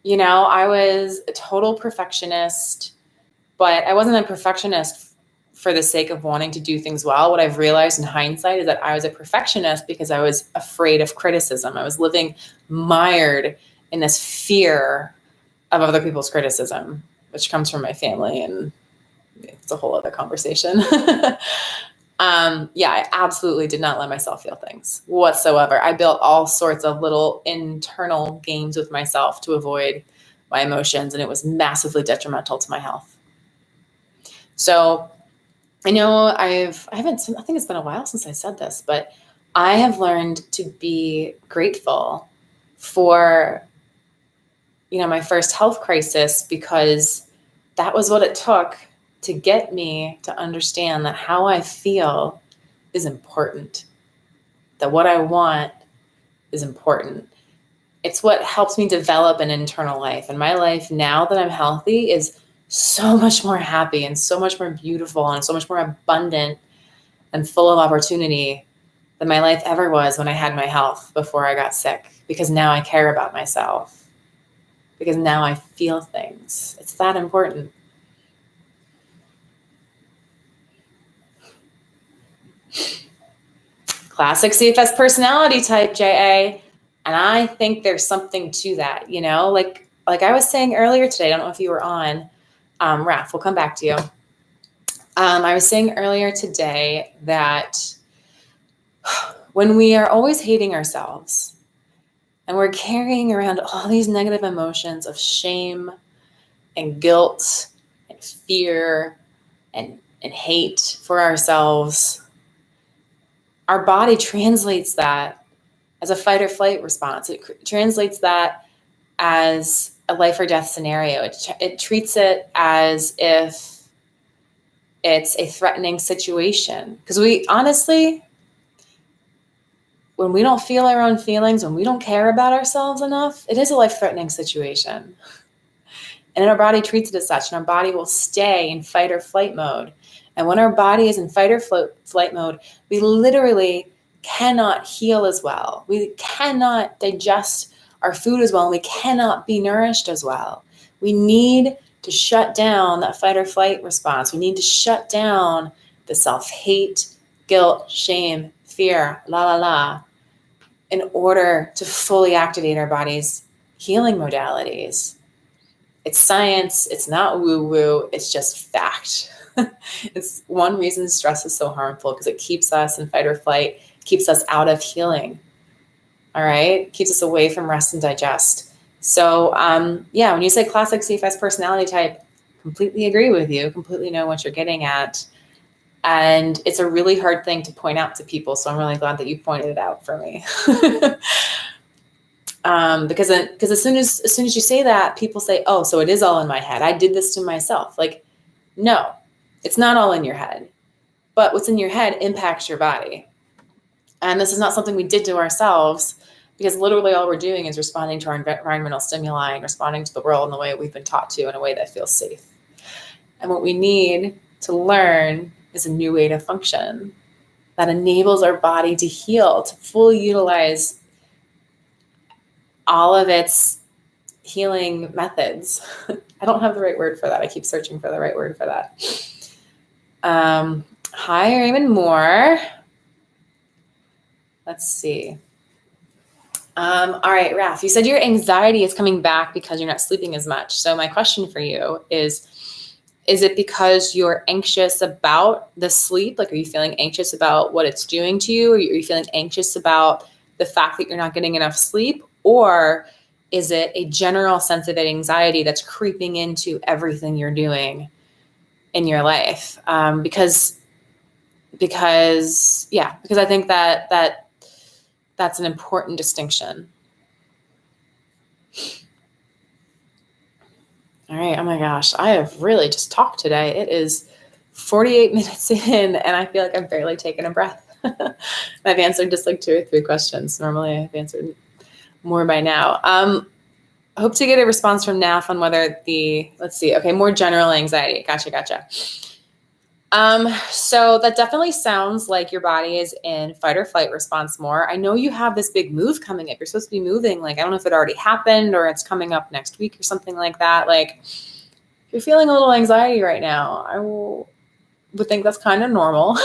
I was a total perfectionist, but I wasn't a perfectionist for the sake of wanting to do things well. What I've realized in hindsight is that I was a perfectionist because I was afraid of criticism. I was living mired in this fear of other people's criticism, which comes from my family, and it's a whole other conversation. I absolutely did not let myself feel things whatsoever. I built all sorts of little internal games with myself to avoid my emotions, and it was massively detrimental to my health. So I know I think it's been a while since I said this, but I have learned to be grateful for, my first health crisis, because that was what it took to get me to understand that how I feel is important, that what I want is important. It's what helps me develop an internal life. And my life now that I'm healthy is so much more happy and so much more beautiful and so much more abundant and full of opportunity than my life ever was when I had my health before I got sick, because now I care about myself, because now I feel things. It's that important. Classic CFS personality type, JA. And I think there's something to that, like I was saying earlier today, I don't know if you were on, Raph, we'll come back to you. I was saying earlier today that when we are always hating ourselves and we're carrying around all these negative emotions of shame and guilt and fear and hate for ourselves, our body translates that as a fight or flight response. It translates that as a life or death scenario. It treats it as if it's a threatening situation. Because we honestly, when we don't feel our own feelings, when we don't care about ourselves enough, it is a life-threatening situation. And our body treats it as such, and our body will stay in fight or flight mode. And when our body is in fight or flight mode, we literally cannot heal as well. We cannot digest our food as well, and we cannot be nourished as well. We need to shut down that fight or flight response. We need to shut down the self-hate, guilt, shame, fear, in order to fully activate our body's healing modalities. It's science. It's not woo-woo. It's just fact. It's one reason stress is so harmful, because it keeps us in fight or flight, keeps us out of healing. All right. Keeps us away from rest and digest. So, when you say classic CFS personality type, completely agree with you, completely know what you're getting at. And it's a really hard thing to point out to people. So I'm really glad that you pointed it out for me. Because as soon as you say that, people say, oh, so it is all in my head. I did this to myself. Like, no, it's not all in your head, but what's in your head impacts your body. And this is not something we did to ourselves, because literally all we're doing is responding to our environmental stimuli and responding to the world in the way we've been taught to, in a way that feels safe. And what we need to learn is a new way to function that enables our body to heal, to fully utilize all of its healing methods. I don't have the right word for that. I keep searching for the right word for that. Hi, Raymond Moore. Let's see. All right, Raph, you said your anxiety is coming back because you're not sleeping as much. So my question for you is it because you're anxious about the sleep? Like, are you feeling anxious about what it's doing to you? Or are you feeling anxious about the fact that you're not getting enough sleep? Or is it a general sense of anxiety that's creeping into everything you're doing in your life? Because I think that's an important distinction. All right. Oh my gosh. I have really just talked today. It is 48 minutes in, and I feel like I've barely taken a breath. I've answered just like 2 or 3 questions. Normally I've answered more by now. Hope to get a response from NAF on whether more general anxiety. Gotcha. So that definitely sounds like your body is in fight or flight response more. I know you have this big move coming up. You're supposed to be moving. Like, I don't know if it already happened or it's coming up next week or something like that. Like, if you're feeling a little anxiety right now, I would think that's kind of normal,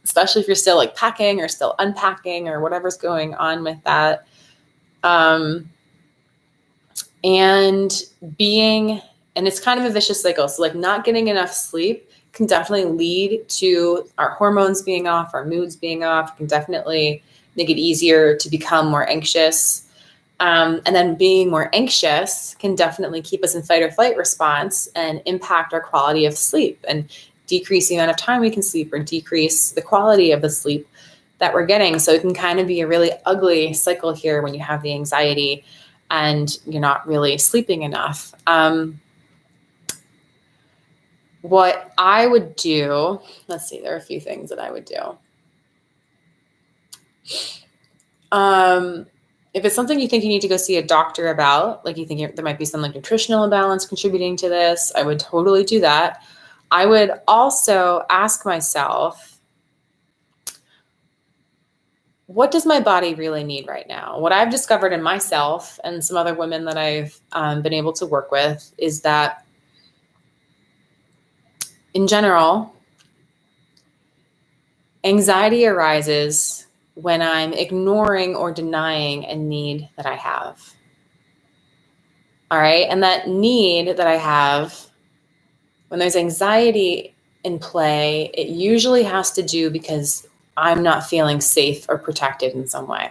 especially if you're still like packing or still unpacking or whatever's going on with that. And it's kind of a vicious cycle. So like not getting enough sleep can definitely lead to our hormones being off, our moods being off. It can definitely make it easier to become more anxious. And then being more anxious can definitely keep us in fight or flight response and impact our quality of sleep and decrease the amount of time we can sleep or decrease the quality of the sleep that we're getting. So it can kind of be a really ugly cycle here when you have the anxiety and you're not really sleeping enough. What I would do, let's see, there are a few things that I would do. If it's something you think you need to go see a doctor about, like you think there might be some like nutritional imbalance contributing to this, I would totally do that. I would also ask myself, what does my body really need right now? What I've discovered in myself and some other women that I've been able to work with is that in general, anxiety arises when I'm ignoring or denying a need that I have. All right. And that need that I have, when there's anxiety in play, it usually has to do because I'm not feeling safe or protected in some way.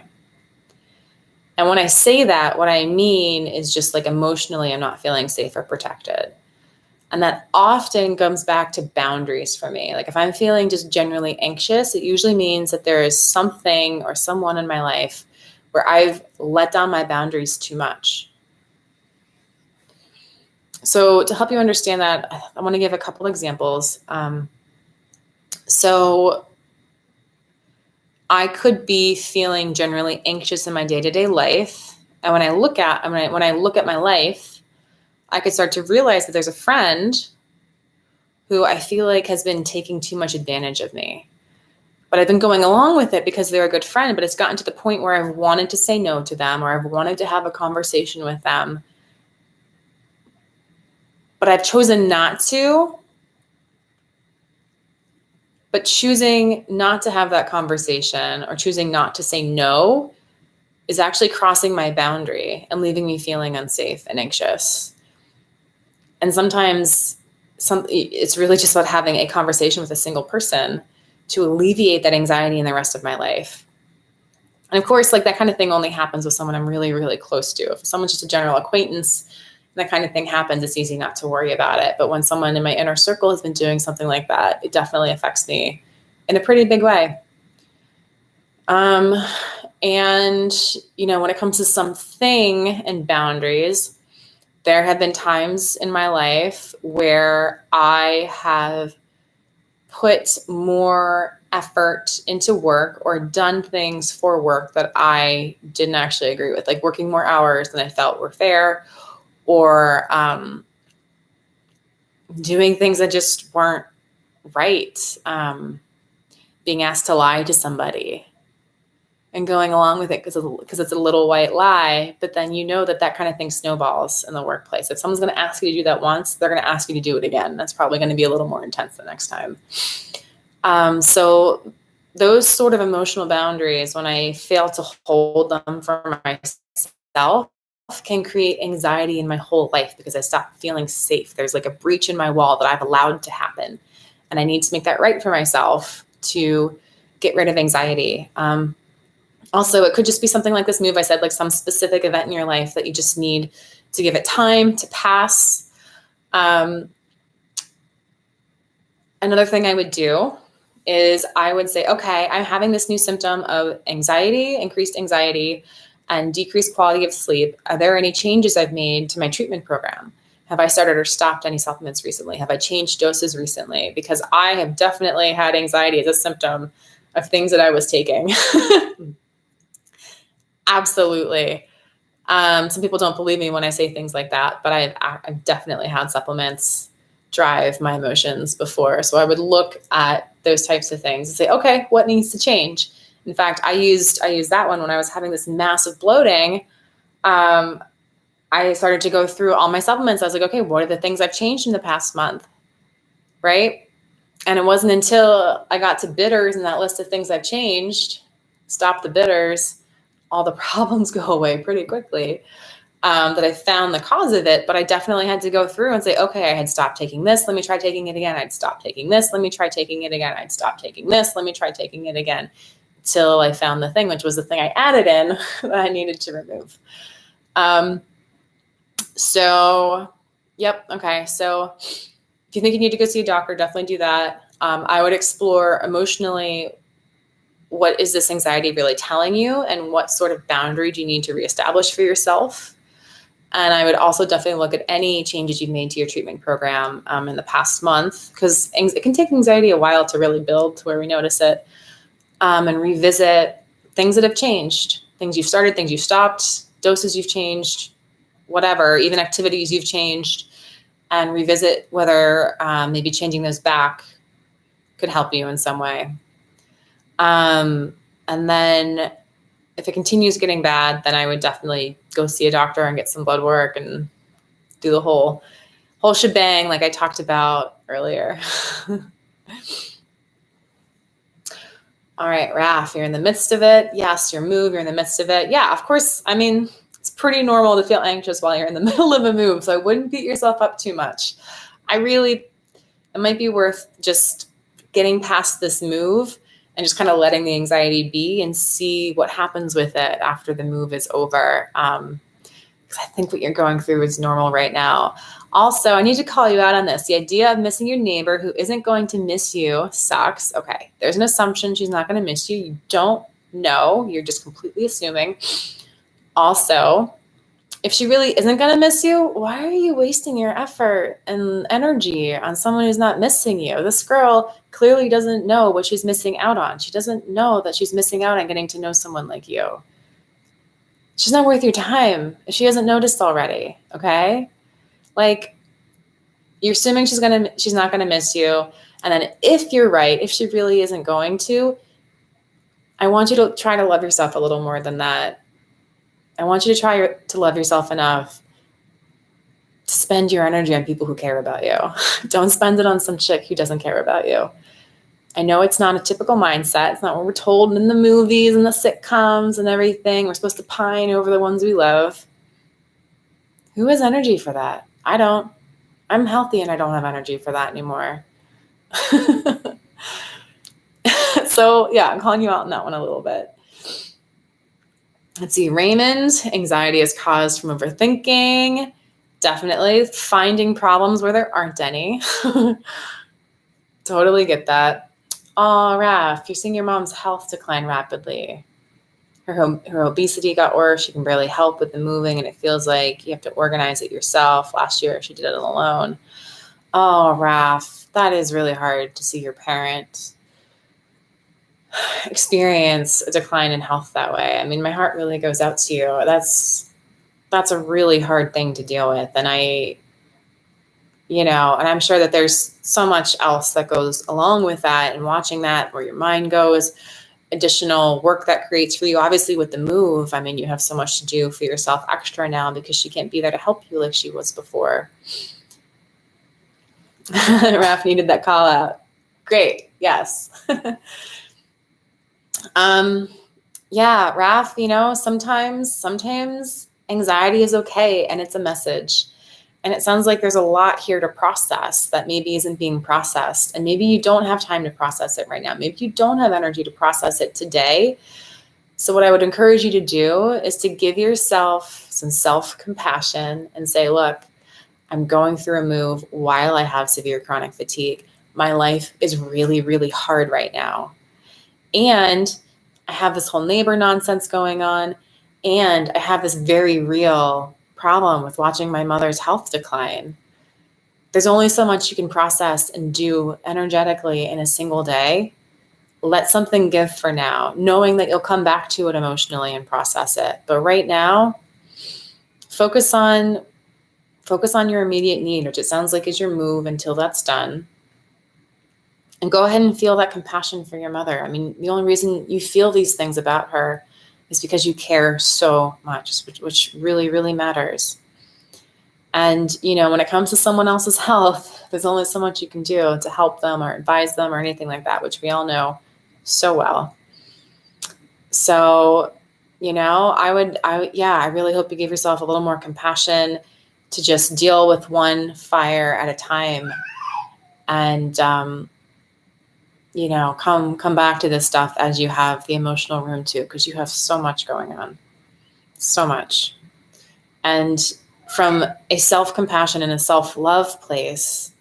And when I say that, what I mean is just like emotionally, I'm not feeling safe or protected. And that often comes back to boundaries for me. Like if I'm feeling just generally anxious, it usually means that there is something or someone in my life where I've let down my boundaries too much. So to help you understand that, I want to give a couple examples. So I could be feeling generally anxious in my day-to-day life. And when I look at my life, I could start to realize that there's a friend who I feel like has been taking too much advantage of me. But I've been going along with it because they're a good friend, but it's gotten to the point where I've wanted to say no to them, or I've wanted to have a conversation with them. But I've chosen not to. But choosing not to have that conversation or choosing not to say no is actually crossing my boundary and leaving me feeling unsafe and anxious. And sometimes it's really just about having a conversation with a single person to alleviate that anxiety in the rest of my life. And of course, like that kind of thing only happens with someone I'm really, really close to. If someone's just a general acquaintance, that kind of thing happens, it's easy not to worry about it. But when someone in my inner circle has been doing something like that, it definitely affects me in a pretty big way. And, when it comes to something and boundaries, there have been times in my life where I have put more effort into work or done things for work that I didn't actually agree with, like working more hours than I felt were fair, or doing things that just weren't right. Being asked to lie to somebody and going along with it because it's a little white lie, but then that kind of thing snowballs in the workplace. If someone's going to ask you to do that once, they're going to ask you to do it again. That's probably going to be a little more intense the next time. So those sort of emotional boundaries, when I fail to hold them for myself, can create anxiety in my whole life because I stop feeling safe. There's like a breach in my wall that I've allowed to happen. And I need to make that right for myself to get rid of anxiety. Also, it could just be something like this move I said, like some specific event in your life that you just need to give it time to pass. Another thing I would do is I would say, okay, I'm having this new symptom of anxiety, increased anxiety, and decreased quality of sleep. Are there any changes I've made to my treatment program? Have I started or stopped any supplements recently? Have I changed doses recently? Because I have definitely had anxiety as a symptom of things that I was taking. Absolutely. Some people don't believe me when I say things like that, but I've definitely had supplements drive my emotions before. So I would look at those types of things and say, okay, what needs to change? In fact, I used that one when I was having this massive bloating. I started to go through all my supplements. I was like, okay, what are the things I've changed in the past month? Right? And it wasn't until I got to bitters and that list of things I've changed, stop the bitters, all the problems go away pretty quickly, that I found the cause of it. But I definitely had to go through and say, okay, I had stopped taking this. Let me try taking it again. I'd stop taking this. Let me try taking it again. I'd stop taking this. Let me try taking it again. Till I found the thing, which was the thing I added in that I needed to remove. Yep. Okay. So if you think you need to go see a doctor, definitely do that. I would explore emotionally, what is this anxiety really telling you, and what sort of boundary do you need to reestablish for yourself? And I would also definitely look at any changes you've made to your treatment program in the past month, because it can take anxiety a while to really build to where we notice it, and revisit things that have changed, things you've started, things you've stopped, doses you've changed, whatever, even activities you've changed, and revisit whether maybe changing those back could help you in some way. And then if it continues getting bad, then I would definitely go see a doctor and get some blood work and do the whole shebang like I talked about earlier. All right, Raph, you're in the midst of it. Yes, you're in the midst of it. Yeah, of course. I mean, it's pretty normal to feel anxious while you're in the middle of a move, so I wouldn't beat yourself up too much. It might be worth just getting past this move and just kind of letting the anxiety be and see what happens with it after the move is over. Because I think what you're going through is normal right now. Also, I need to call you out on this. The idea of missing your neighbor who isn't going to miss you sucks. Okay, there's an assumption she's not going to miss you. You don't know. You're just completely assuming. Also, if she really isn't going to miss you, why are you wasting your effort and energy on someone who's not missing you? This girl clearly doesn't know what she's missing out on. She doesn't know that she's missing out on getting to know someone like you. She's not worth your time if she hasn't noticed already, okay? Like, you're assuming she's not gonna miss you. And then if you're right, if she really isn't going to, I want you to try to love yourself a little more than that. I want you to try to love yourself enough to spend your energy on people who care about you. Don't spend it on some chick who doesn't care about you. I know it's not a typical mindset. It's not what we're told in the movies and the sitcoms and everything. We're supposed to pine over the ones we love. Who has energy for that? I don't. I'm healthy and I don't have energy for that anymore. So yeah, I'm calling you out on that one a little bit. Let's see, Raymond, anxiety is caused from overthinking. Definitely finding problems where there aren't any. Totally get that. Oh, Raph, you're seeing your mom's health decline rapidly. Her obesity got worse. She can barely help with the moving, and it feels like you have to organize it yourself. Last year, she did it alone. Oh, Raph, that is really hard to see your parent experience a decline in health that way. I mean, my heart really goes out to you. That's a really hard thing to deal with. And and I'm sure that there's so much else that goes along with that, and watching that, where your mind goes, additional work that creates for you. Obviously with the move, I mean, you have so much to do for yourself extra now because she can't be there to help you like she was before. Raph needed that call out. Great. Yes. Yeah, Raph, sometimes anxiety is okay and it's a message. And it sounds like there's a lot here to process that maybe isn't being processed. And maybe you don't have time to process it right now. Maybe you don't have energy to process it today. So what I would encourage you to do is to give yourself some self-compassion and say, look, I'm going through a move while I have severe chronic fatigue. My life is really, really hard right now. And I have this whole neighbor nonsense going on. And I have this very real problem with watching my mother's health decline. There's only so much you can process and do energetically in a single day. Let something give for now, knowing that you'll come back to it emotionally and process it. But right now, focus on your immediate need, which it sounds like is your move until that's done. And go ahead and feel that compassion for your mother. I mean, the only reason you feel these things about her is because you care so much, which really, really matters. And, when it comes to someone else's health, there's only so much you can do to help them or advise them or anything like that, which we all know so well. So, I really hope you give yourself a little more compassion to just deal with one fire at a time and, come back to this stuff as you have the emotional room too, because you have so much going on, so much. And from a self-compassion and a self-love place,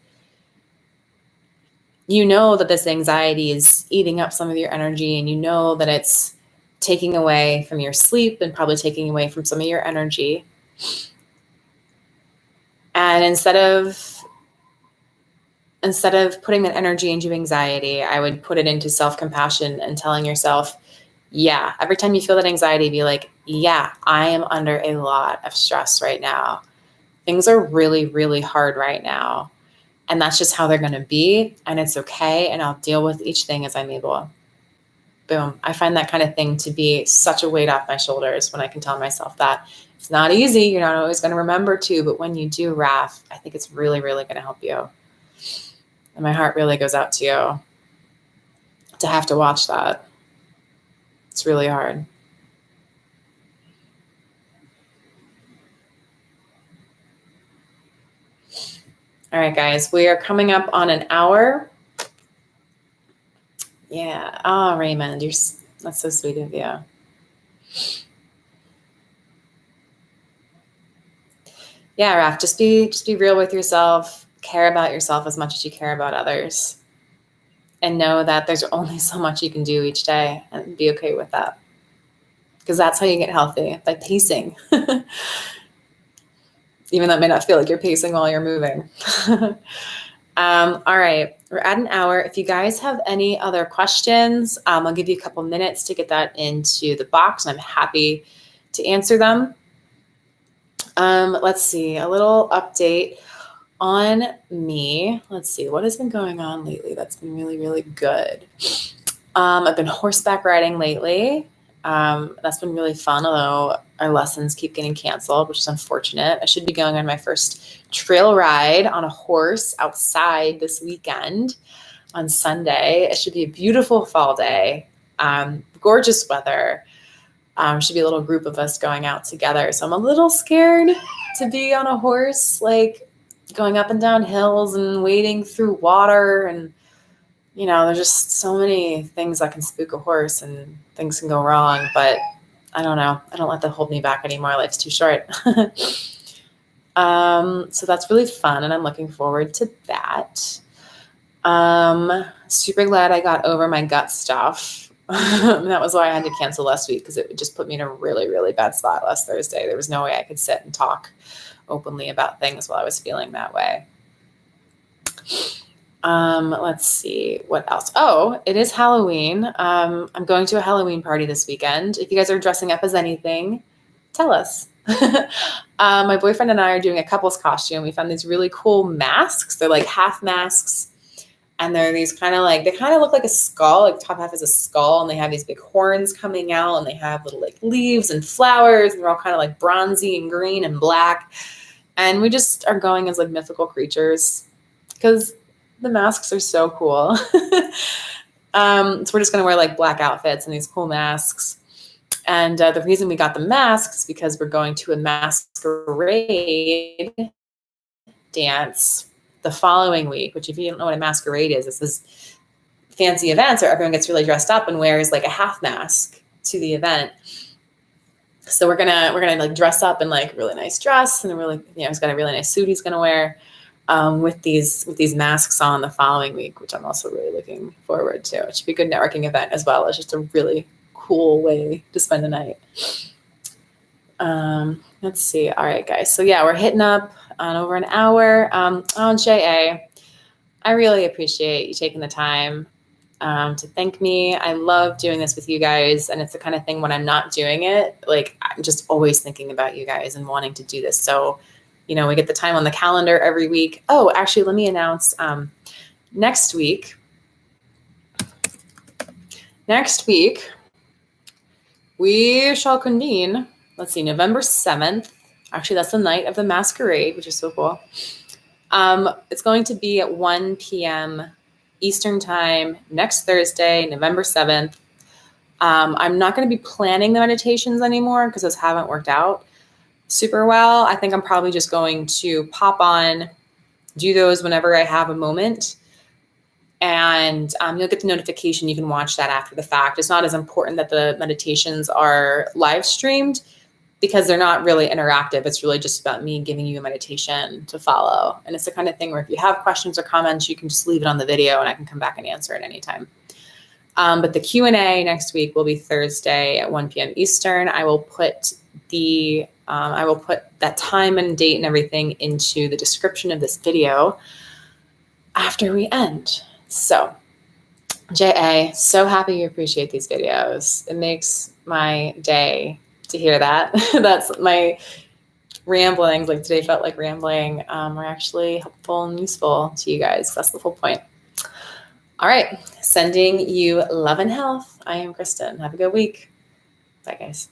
you know that this anxiety is eating up some of your energy, and you know that it's taking away from your sleep and probably taking away from some of your energy. And instead of putting that energy into anxiety, I would put it into self-compassion and telling yourself, yeah, every time you feel that anxiety, be like, yeah, I am under a lot of stress right now. Things are really, really hard right now. And that's just how they're going to be. And it's okay. And I'll deal with each thing as I'm able. boom. I find that kind of thing to be such a weight off my shoulders when I can tell myself that. It's not easy. You're not always going to remember to, but when you do, Raph, I think it's really, really going to help you. And my heart really goes out to you to have to watch that. It's really hard. All right, guys, we are coming up on an hour. Yeah. Oh, Raymond, that's so sweet of you. Yeah, Raph, just be real with yourself. Care about yourself as much as you care about others. And know that there's only so much you can do each day, and be okay with that. Because that's how you get healthy, by pacing. Even though it may not feel like you're pacing while you're moving. All right, we're at an hour. If you guys have any other questions, I'll give you a couple minutes to get that into the box, and I'm happy to answer them. Let's see, a little update on me. Let's see, what has been going on lately that's been really, really good. I've been horseback riding lately. That's been really fun, although our lessons keep getting canceled, which is unfortunate. I should be going on my first trail ride on a horse outside this weekend on Sunday. It should be a beautiful fall day, gorgeous weather. Should be a little group of us going out together. So I'm a little scared to be on a horse, like going up and down hills and wading through water. And, you know, there's just so many things that can spook a horse and things can go wrong. But I don't know. I don't let that hold me back anymore. Life's too short. So that's really fun. And I'm looking forward to that. Super glad I got over my gut stuff. That was why I had to cancel last week, because it just put me in a really, really bad spot last Thursday. There was no way I could sit and talk openly about things while I was feeling that way. Let's see what else. Oh, it is Halloween. I'm going to a Halloween party this weekend. If you guys are dressing up as anything, tell us. My boyfriend and I are doing a couple's costume. We found these really cool masks. They're like half masks. And they're these kind of like, they kind of look like a skull, like top half is a skull, and they have these big horns coming out, and they have little like leaves and flowers, and they're all kind of like bronzy and green and black. And we just are going as like mythical creatures because the masks are so cool. So we're just going to wear like black outfits and these cool masks. And the reason we got the masks is because we're going to a masquerade dance the following week, which if you don't know what a masquerade is, it's this fancy events where everyone gets really dressed up and wears like a half mask to the event. So we're gonna like dress up in like really nice dress, and a really, you know, he's got a really nice suit he's gonna wear with these masks on the following week, which I'm also really looking forward to. It should be a good networking event as well. It's just a really cool way to spend the night. Let's see. All right, guys. So yeah, we're hitting up on over an hour. On J.A., I really appreciate you taking the time to thank me. I love doing this with you guys. And it's the kind of thing when I'm not doing it, like I'm just always thinking about you guys and wanting to do this. So, you know, we get the time on the calendar every week. Oh, actually, let me announce next week, we shall convene. Let's see, November 7th. Actually, that's the night of the masquerade, which is so cool. It's going to be at 1 p.m. Eastern time next Thursday, November 7th. I'm not going to be planning the meditations anymore because those haven't worked out super well. I think I'm probably just going to pop on, do those whenever I have a moment. And you'll get the notification. You can watch that after the fact. It's not as important that the meditations are live streamed because they're not really interactive. It's really just about me giving you a meditation to follow. And it's the kind of thing where if you have questions or comments, you can just leave it on the video and I can come back and answer it anytime. But the Q&A next week will be Thursday at 1 p.m. Eastern. I will put that time and date and everything into the description of this video after we end. So, J.A., so happy you appreciate these videos. It makes my day to hear that. That's my ramblings, like today felt like rambling, are actually helpful and useful to you guys. That's the whole point. All right. Sending you love and health. I am Kristin. Have a good week. Bye, guys.